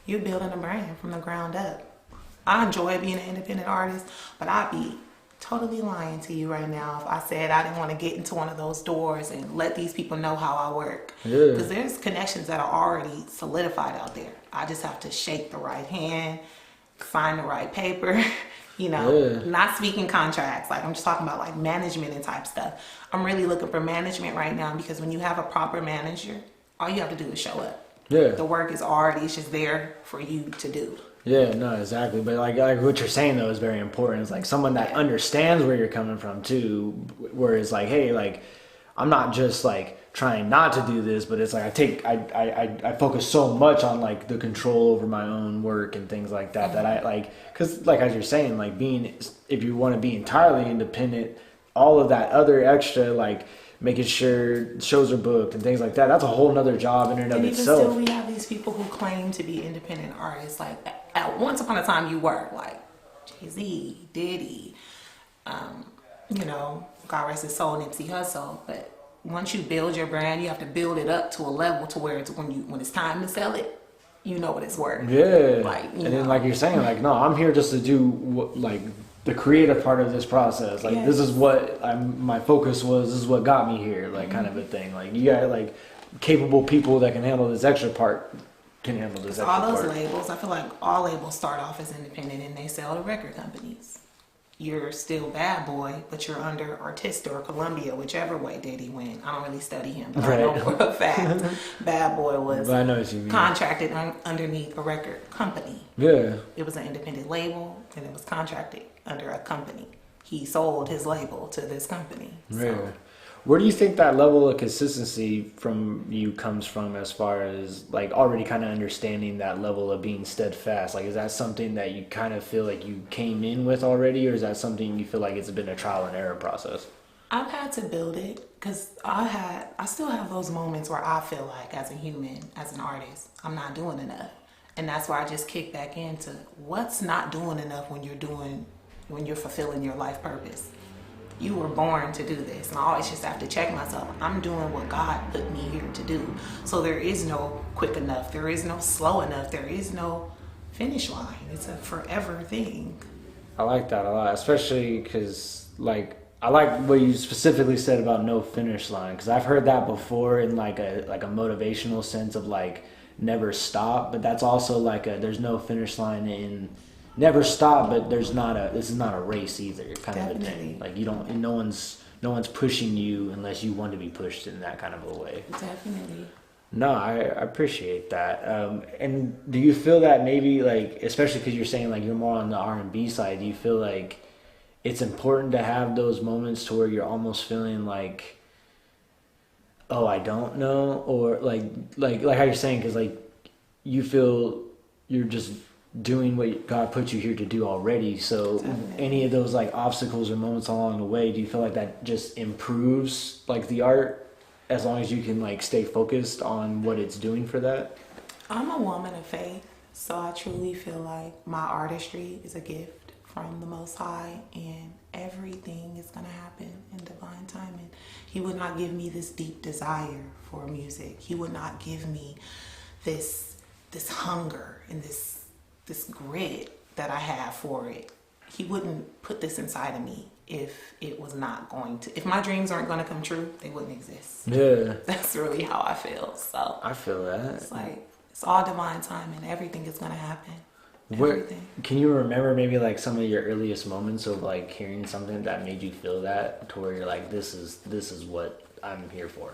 you're building a brand from the ground up. I enjoy being an independent artist, but I'd be totally lying to you right now if I said I didn't want to get into one of those doors and let these people know how I work. Because there's connections that are already solidified out there. I just have to shake the right hand, sign the right paper, not speaking contracts. Like I'm just talking about like management and type stuff. I'm really looking for management right now because when you have a proper manager, all you have to do is show up. Yeah. The work is it's just there for you to do. Yeah, no, exactly. But like what you're saying though is very important. It's like someone that understands where you're coming from too. Whereas like, hey, like I'm not just like trying not to do this, but it's like I focus so much on like the control over my own work and things like that that I like, because like as you're saying, like if you want to be entirely independent, all of that other extra like making sure shows are booked and things like that, that's a whole nother job in and of itself. Even still, we have these people who claim to be independent artists. Like at once upon a time you were like Jay-Z, Diddy, God rest his soul, Nipsey Hussle. But once you build your brand, you have to build it up to a level to where it's when it's time to sell it, you know what it's worth. Yeah. Then like you're saying, like, no, I'm here just to do like the creative part of this process. Like this is what my focus was. This is what got me here. Like kind of a thing. Like you got like capable people that can handle this extra part. All those labels, I feel like all labels start off as independent and they sell to record companies. You're still Bad Boy, but you're under Artista or Columbia, whichever way Diddy went. I don't really study him, but I know for a fact Bad Boy was contracted underneath a record company. Yeah. It was an independent label and it was contracted under a company. He sold his label to this company. Yeah. Where do you think that level of consistency from you comes from, as far as like already kind of understanding that level of being steadfast? Like, is that something that you kind of feel like you came in with already, or is that something you feel like it's been a trial and error process? I've had to build it because I still have those moments where I feel like, as a human, as an artist, I'm not doing enough. And that's where I just kick back into what's not doing enough when you're fulfilling your life purpose. You were born to do this, and I always just have to check myself. I'm doing what God put me here to do. So there is no quick enough. There is no slow enough. There is no finish line. It's a forever thing. I like that a lot, especially because like I like what you specifically said about no finish line, because I've heard that before in like a motivational sense of like never stop, but that's also like there's no finish line in never stop, but this is not a race either, kind of a thing. Like no one's pushing you unless you want to be pushed in that kind of a way. Definitely. No, I appreciate that. And do you feel that maybe, like, especially because you're saying like you're more on the R&B side, do you feel like it's important to have those moments to where you're almost feeling like, oh, I don't know, or like how you're saying, because like you feel you're just doing what God put you here to do already. So Definitely. Any of those like obstacles or moments along the way, do you feel like that just improves like the art, as long as you can like stay focused on what it's doing for that? I'm a woman of faith, so I truly feel like my artistry is a gift from the Most High, and everything is going to happen in divine timing. He would not give me this deep desire for music. He would not give me this hunger and this grit that I have for it. He wouldn't put this inside of me if it was not going to. If my dreams aren't going to come true, they wouldn't exist. Yeah. That's really how I feel. So I feel that. it's like, it's all divine timing. Everything is going to happen. Everything. Can you remember maybe like some of your earliest moments of like hearing something that made you feel that, to where you're like, this is what I'm here for?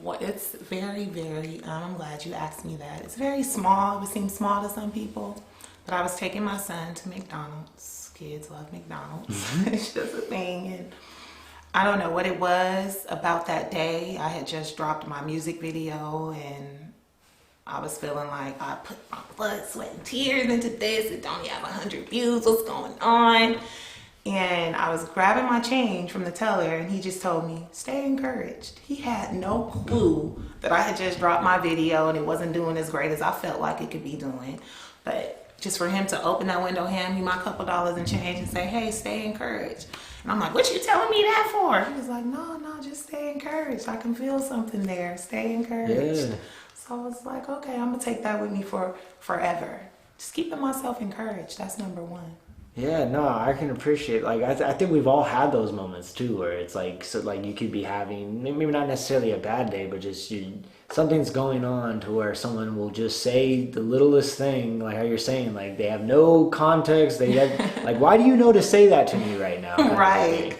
Well, it's very, very, I'm glad you asked me that. It's very small. It would seem small to some people, but I was taking my son to McDonald's. Kids love McDonald's. It's just a thing. And I don't know what it was about that day. I had just dropped my music video, and I was feeling like I put my blood, sweat, and tears into this. It only have 100 views. What's going on? And I was grabbing my change from the teller, and he just told me, stay encouraged. He had no clue that I had just dropped my video and it wasn't doing as great as I felt like it could be doing. But just for him to open that window, hand me my couple dollars in change and say, hey, stay encouraged. And I'm like, what you telling me that for? He was like, no, just stay encouraged. I can feel something there. Stay encouraged. Yeah. So I was like, okay, I'm going to take that with me for forever. Just keeping myself encouraged. That's number one. Yeah, no, I can appreciate, like, I think we've all had those moments too, where it's like, so like you could be having maybe not necessarily a bad day, but just something's going on to where someone will just say the littlest thing, like how you're saying, like they have no context, they have, like, why do you know to say that to me right now? Right.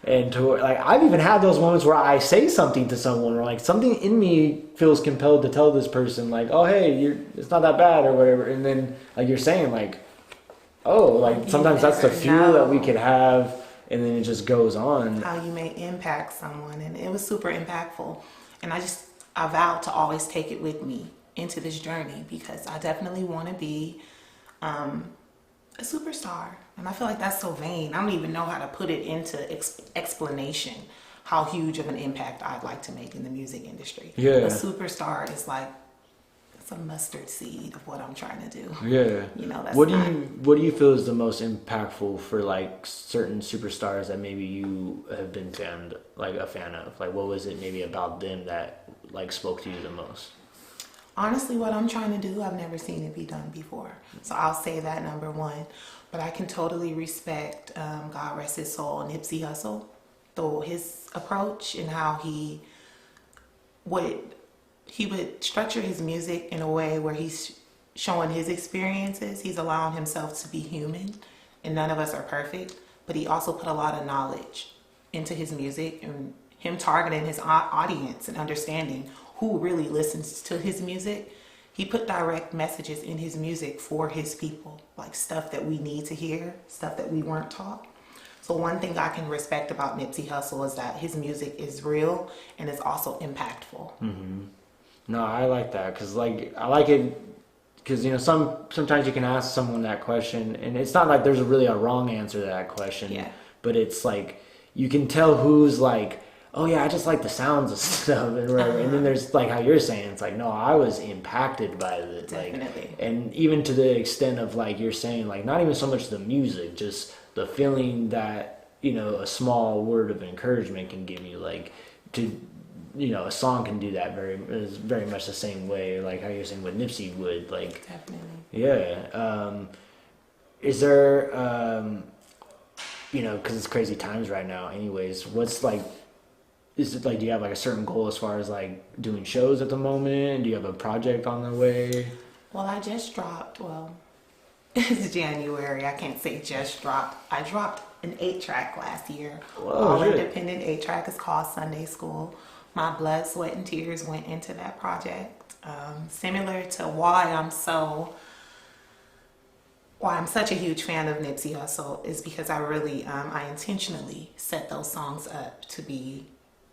And to, like, I've even had those moments where I say something to someone, or like something in me feels compelled to tell this person, like, oh, hey, it's not that bad or whatever, and then like you're saying, like, oh, like sometimes that's the fuel that we could have, and then it just goes on. How you may impact someone, and it was super impactful. And I vowed to always take it with me into this journey, because I definitely want to be a superstar. And I feel like that's so vain. I don't even know how to put it into explanation how huge of an impact I'd like to make in the music industry. Yeah. A superstar is like, it's a mustard seed of what I'm trying to do. Yeah. You know, that's what do you feel is the most impactful for like certain superstars that maybe you have been a fan of? Like, what was it maybe about them that like spoke to you the most? Honestly, what I'm trying to do, I've never seen it be done before. So I'll say that, number one. But I can totally respect, God rest his soul, Nipsey Hussle, though his approach and how he would structure his music in a way where he's showing his experiences. He's allowing himself to be human, and none of us are perfect. But he also put a lot of knowledge into his music, and him targeting his audience and understanding who really listens to his music. He put direct messages in his music for his people, like stuff that we need to hear, stuff that we weren't taught. So one thing I can respect about Nipsey Hussle is that his music is real and it's also impactful. No, I like that because I like it because sometimes you can ask someone that question and it's not like there's really a wrong answer to that question. Yeah. But it's like you can tell who's like, oh yeah, I just like the sounds of stuff and whatever. And then there's like how you're saying, it's like, no, I was impacted by it. Definitely. Like, and even to the extent of like you're saying, like not even so much the music, just the feeling that, a small word of encouragement can give you, like a song can do that very much the same way, like how you're saying what Nipsey would, like. Definitely. Yeah. Is there, because it's crazy times right now anyways, what's like, is it like, do you have like a certain goal as far as like doing shows at the moment? Do you have a project on the way? Well, I just dropped, it's January. I can't say just dropped. I dropped an 8-track last year. All independent 8-track. Is called Sunday School. My blood, sweat, and tears went into that project. Similar to why I'm such a huge fan of Nipsey Hussle is because I really, I intentionally set those songs up to be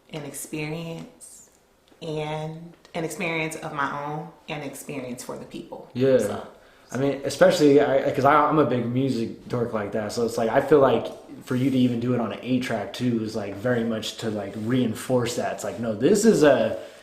an experience of my own and experience for the people. Yeah. So, I mean, especially because I'm a big music dork like that, so it's like I feel like for you to even do it on an 8-track too is like very much to like reinforce that. It's like, no, this is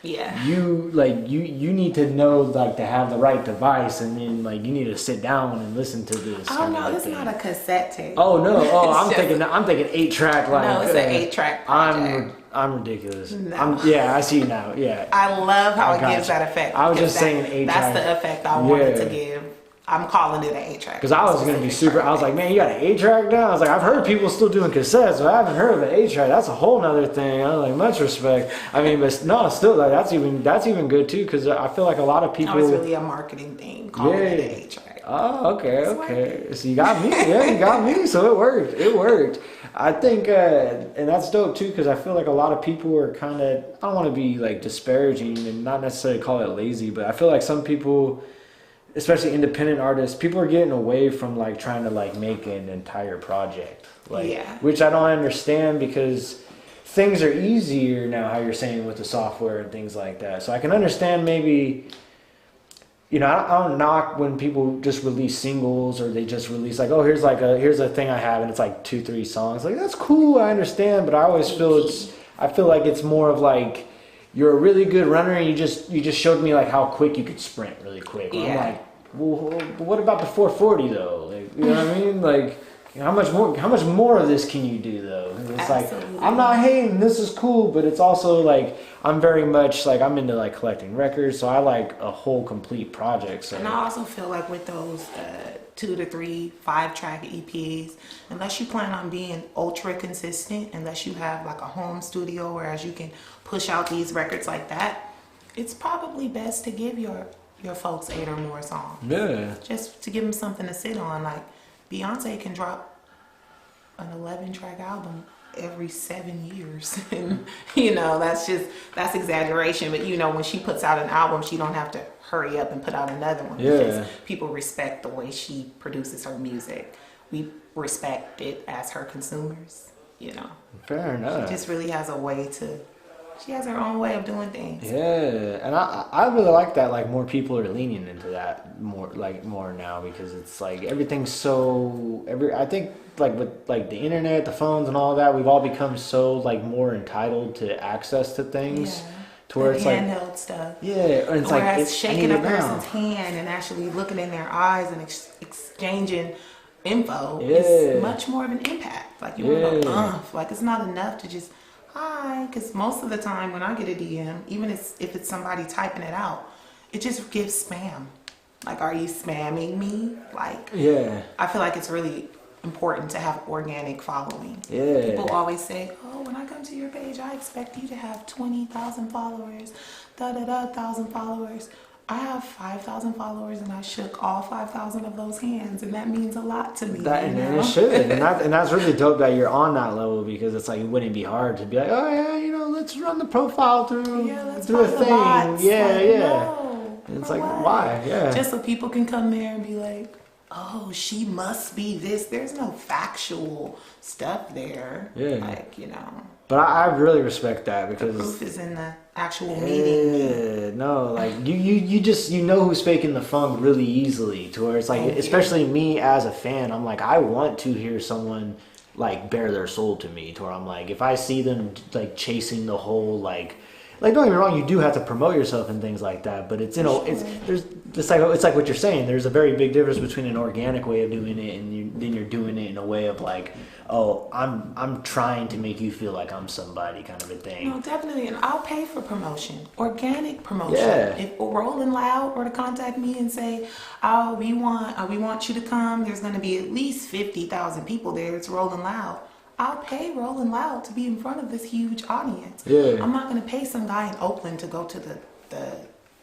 you need to know like to have the right device, and then like you need to sit down and listen to this. Oh no, it's not a cassette tape. Oh no, I'm thinking 8-track like. No, it's an 8-track project. I'm ridiculous. No. I see you now. Yeah. I love how it gives that effect. I was just saying 8-track. That's the effect I wanted to give. I'm calling it an 8-track. Because I was going to be super, I was like, man, you got an 8-track now? I was like, I've heard people still doing cassettes, but I haven't heard of an 8-track. That's a whole nother thing. I was like, much respect. I mean, but no, still, like, that's even good too, because I feel like a lot of people. It's really a marketing thing, calling it an 8-track. Oh, okay. So you got me. Yeah, you got me. So it worked. I think, and that's dope too, because I feel like a lot of people are kind of, I don't want to be like disparaging and not necessarily call it lazy, but I feel like some people, especially independent artists, people are getting away from like trying to like make an entire project, which I don't understand because things are easier now, how you're saying with the software and things like that. So I can understand maybe, I don't knock when people just release singles or they just release like, oh, here's a thing I have and it's like 2-3 songs. Like, that's cool, I understand, but I always feel I feel like it's more of like, you're a really good runner and you just showed me like how quick you could sprint really quick. Yeah. I'm like, well, what about the 440 though? Like, you know what I mean? Like, how much more of this can you do though? It's Absolutely. Like, I'm not hating, this is cool, but it's also like, I'm very much like, I'm into like collecting records, so I like a whole complete project. So. And I also feel like with those 2 to 3 5-track EPs, unless you plan on being ultra consistent, unless you have like a home studio whereas you can push out these records like that, it's probably best to give your folks 8 or more songs. Yeah. Just to give them something to sit on. Like Beyonce can drop an 11-track album every 7 years. And, that's exaggeration. But, when she puts out an album, she don't have to hurry up and put out another one. Yeah. Because people respect the way she produces her music. We respect it as her consumers, Fair enough. She just really has she has her own way of doing things. Yeah, and I really like that. Like more people are leaning into that more now because it's like everything's so I think like with like the internet, the phones, and all that, we've all become so like more entitled to access to things. Yeah. To where it's like handheld stuff. Yeah, and it's whereas like shaking a person's hand and actually looking in their eyes and exchanging info is much more of an impact. Like you want to like it's not enough to just hi, because most of the time when I get a DM, even if it's somebody typing it out, it just gives spam. Like, are you spamming me? Like, yeah. I feel like it's really important to have organic following. Yeah. People always say, oh, when I come to your page, I expect you to have 20,000 followers, 1,000 followers. I have 5,000 followers and I shook all 5,000 of those hands, and that means a lot to me. And it should, and that's really dope that you're on that level, because it's like it wouldn't be hard to be like, oh yeah, let's run the profile through a thing. Bots. Yeah, like, yeah. No, and it's like, why? Yeah. Just so people can come there and be like, oh, she must be this. There's no factual stuff there. Yeah. Like, you know. But I really respect that The because proof is in the actual meeting. yeah, no, like you just you know who's faking the funk really easily to where it's like, especially me as a fan, I'm like, I want to hear someone like bare their soul to me to where I'm like, if I see them like chasing the whole like don't get me wrong, you do have to promote yourself and things like that, but it's it's like what you're saying. There's a very big difference between an organic way of doing it and then you're doing it in a way of like, oh, I'm trying to make you feel like I'm somebody kind of a thing. No, definitely, and I'll pay for promotion, organic promotion. Yeah. If Rolling Loud were to contact me and say, "Oh, we want you to come," there's going to be at least 50,000 people there. It's Rolling Loud. I'll pay Rolling Loud to be in front of this huge audience. Yeah. I'm not going to pay some guy in Oakland to go to the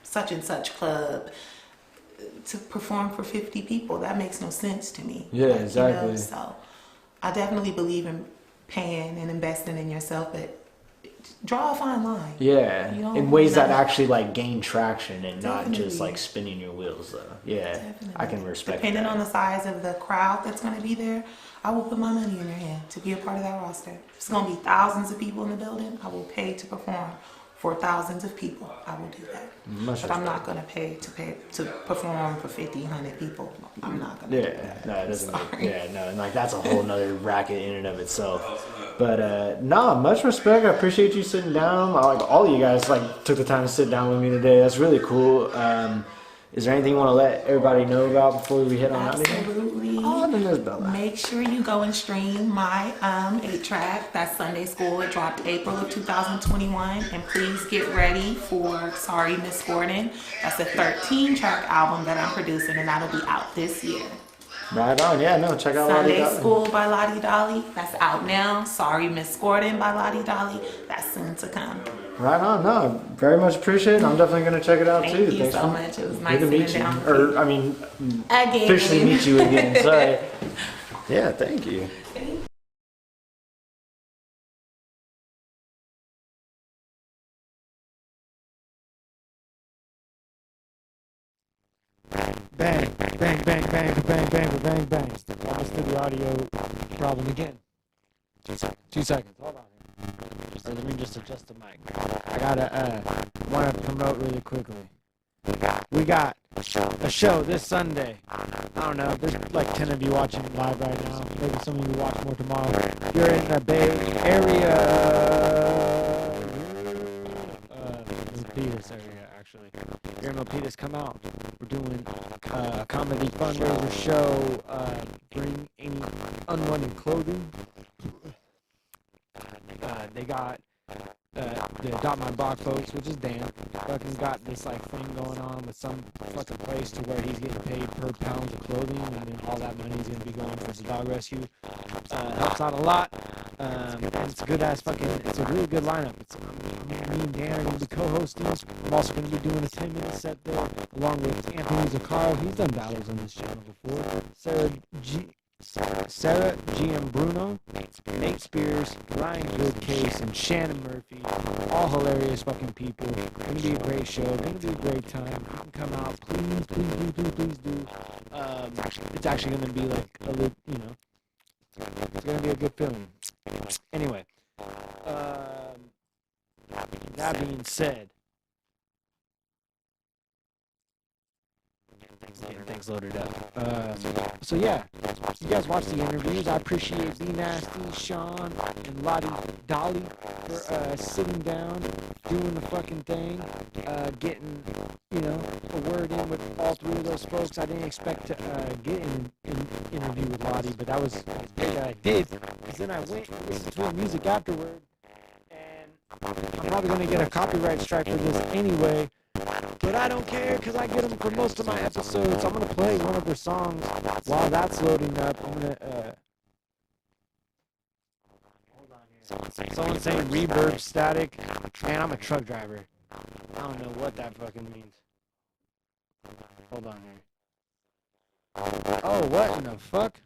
such and such club to perform for 50 people. That makes no sense to me. Yeah, exactly. You know, so I definitely believe in paying and investing in yourself, but draw a fine line. Yeah, You know, in ways that you know? actually like gain traction and not just Definitely. like spinning your wheels though. Yeah, Definitely. I can respect Depending that. on the size of the crowd that's going to be there, I will put my money in your hand to be a part of that roster. If it's going to be thousands of people in the building, I will pay to perform for thousands of people. I will do that. Much But I'm respect. not going to pay to perform for 50, 100 people. I'm not going to do Yeah, that. no, it doesn't. Sorry. Yeah, no, and like that's a whole nother racket in and of itself. But no, much respect. I appreciate you sitting down. I like all of you guys like took the time to sit down with me today. That's really cool. Is there anything you want to let everybody know about before we head on out of here? Absolutely. Oh, then there's Bella. Make sure you go and stream my 8-track. That's Sunday School. It dropped April of 2021. And please get ready for Sorry Miss Gordon. That's a 13-track album that I'm producing, and that'll be out this year. Right on. Yeah, no, check out Lottie Sunday Dolly. School by Lottie Dolly. That's out now. Sorry Miss Gordon by Lottie Dolly. That's soon to come. Right on. No, very much appreciate it. I'm definitely going to check it out Thank too. you Thanks so for- much. It was Good nice to meet sitting you. down with Or, I mean, you. Again. officially meet you again. Sorry. Yeah, thank you. Bang, bang, bang, bang, bang, bang, bang, bang. Almost did the audio problem again. 2 seconds. Hold on. Or let me just adjust the mic. I gotta want to promote really quickly. We got a show this Sunday. I don't know. There's like 10 of you watching live right now. Maybe some of you watch more tomorrow. If you're in the Bay Area, Milpitas area actually. If you're in Milpitas, come out. We're doing a comedy fundraiser show. Bring any unwanted clothing. They got the Adopt My Block folks, which is Dan, fucking got this like thing going on with some fucking place to where he's getting paid per pound of clothing, and then all that money is gonna be going towards the dog rescue. Helps out a lot, and it's a good ass fucking. It's a really good lineup. It's me and Dan are gonna be co-hosting. I'm also gonna be doing a 10-minute set there, along with Anthony Zaccaro. He's done battles on this channel before. Sarah GM Bruno, Nate Spears, Ryan Goodcase, and Shannon Murphy. All hilarious fucking people. Gonna be a great show. Gonna be a great time. You can come out. Please, please, please, please, please do. It's actually gonna be like a little, you know, it's gonna be a good feeling. Anyway, that being said, getting things loaded up. So yeah, you guys watch the interviews. I appreciate B Nasty, Sean, and Lottie Dolly for sitting down, doing the fucking thing, getting, you know, a word in with all three of those folks. I didn't expect to get in interview with Lottie, but that was great that I did, because then I went and listened to her music afterward, and I'm probably going to get a copyright strike for this anyway. But I don't care, because I get them for most of my episodes. I'm going to play one of her songs while that's loading up. I'm going to, hold on here. Someone's saying reverb static. Man, I'm a truck driver. I don't know what that fucking means. Hold on here. Oh, what in the fuck?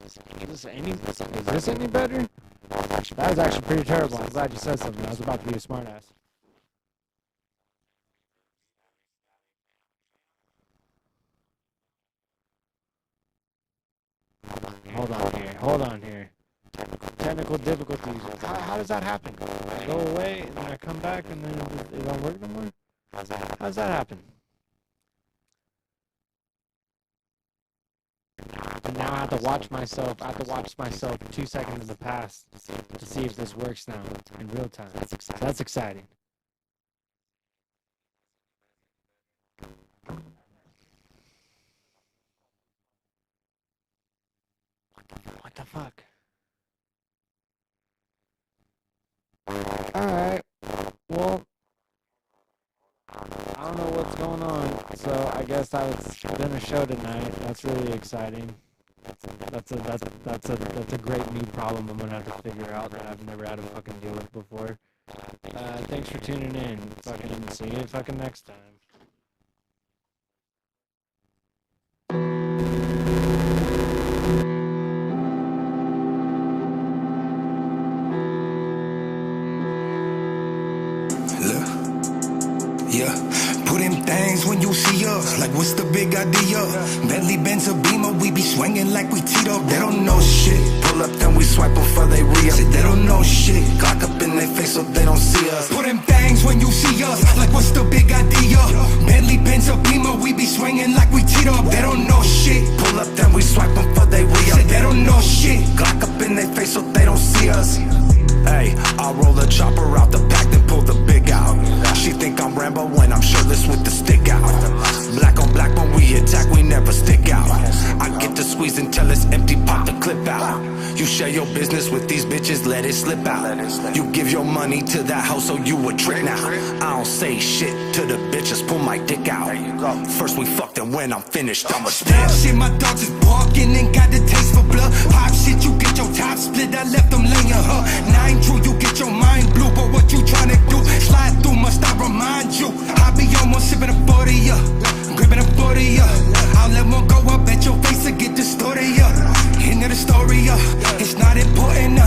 Is this any better? That was actually pretty terrible. I'm glad you said something. I was about to be a smartass. Hold on here. Technical difficulties. How does that happen? I go away and then I come back and then it don't work no more? How does that happen? And now I have to watch myself. 2 seconds in the past to see if this works now in real time. That's exciting. What the fuck? Alright. Well, I don't know what's going on, so I guess that's been a show tonight. That's really exciting. That's a great new problem I'm gonna have to figure out that I've never had to fucking deal with before. Thanks for tuning in. Fucking see you fucking next time. Yeah, put them things when you see us. Like, what's the big idea? Bentley, Benz, or Beamer, we be swinging like we teed up. They don't know shit. Pull up, then we swipe them for they re-up. They don't know shit. Glock up in their face so they don't see us. Put them things when you see us. Like, what's the big idea? Bentley, Benz, or Beamer, we be swinging like we teed up. They don't know shit. Pull up, then we swipe them for they re-up. They don't know shit. Glock up in their face so they don't see us. Hey, I'll roll the chopper out the back, then pull the big out. She think I'm Rambo when I'm shirtless with the stick out. Black on black when we attack, we never stick out. I get to squeeze until it's empty, pop the clip out. You share your business with these bitches, let it slip out. You give your money to that hoe, so you a trick now. I don't say shit to the bitches, pull my dick out. First we fucked and when I'm finished, I'ma spit. Shit, my dogs is barking and got the taste for blood. Pop shit, you get your top split, I left them laying her. 9 true, you get your mind blue, but what you tryna do? Slide through, must I remind you? I be almost sipping a 40, gripping a 40, I'll let one go up at your face and get distorted, End of the story, it's not important,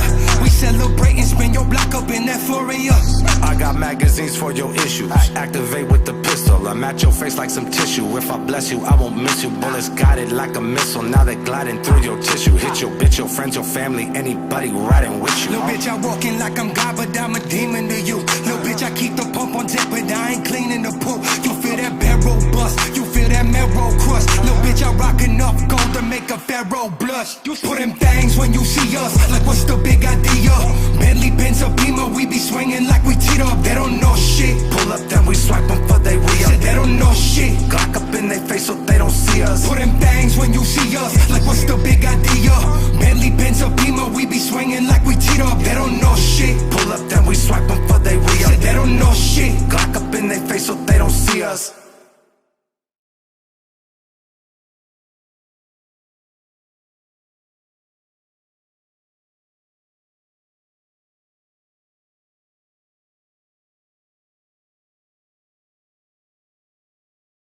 we celebrate and spin your block up in that Floria. I got magazines for your issues, activate with the pistol. I'm at your face like some tissue. If I bless you, I won't miss you. Bullets guided like a missile, now they gliding through your tissue. Hit your bitch, your friends, your family, anybody riding with you. Little bitch, I walking like I'm God, but I'm a demon to you. Little bitch, I keep the pump on deck, but I ain't cleaning the pool. You feel that barrel bust, you feel that marrow crush. Little bitch, I rock enough gold to make a pharaoh blush. You put them things when you see us, like what's the big idea? Bentley, Benz, or Beamer, we be swinging like we teed up. They don't know shit. Pull up, then we swipe them for they re-up. They don't know shit. Glock up in their face so they don't see us. Put them things when you see us, like what's the big idea?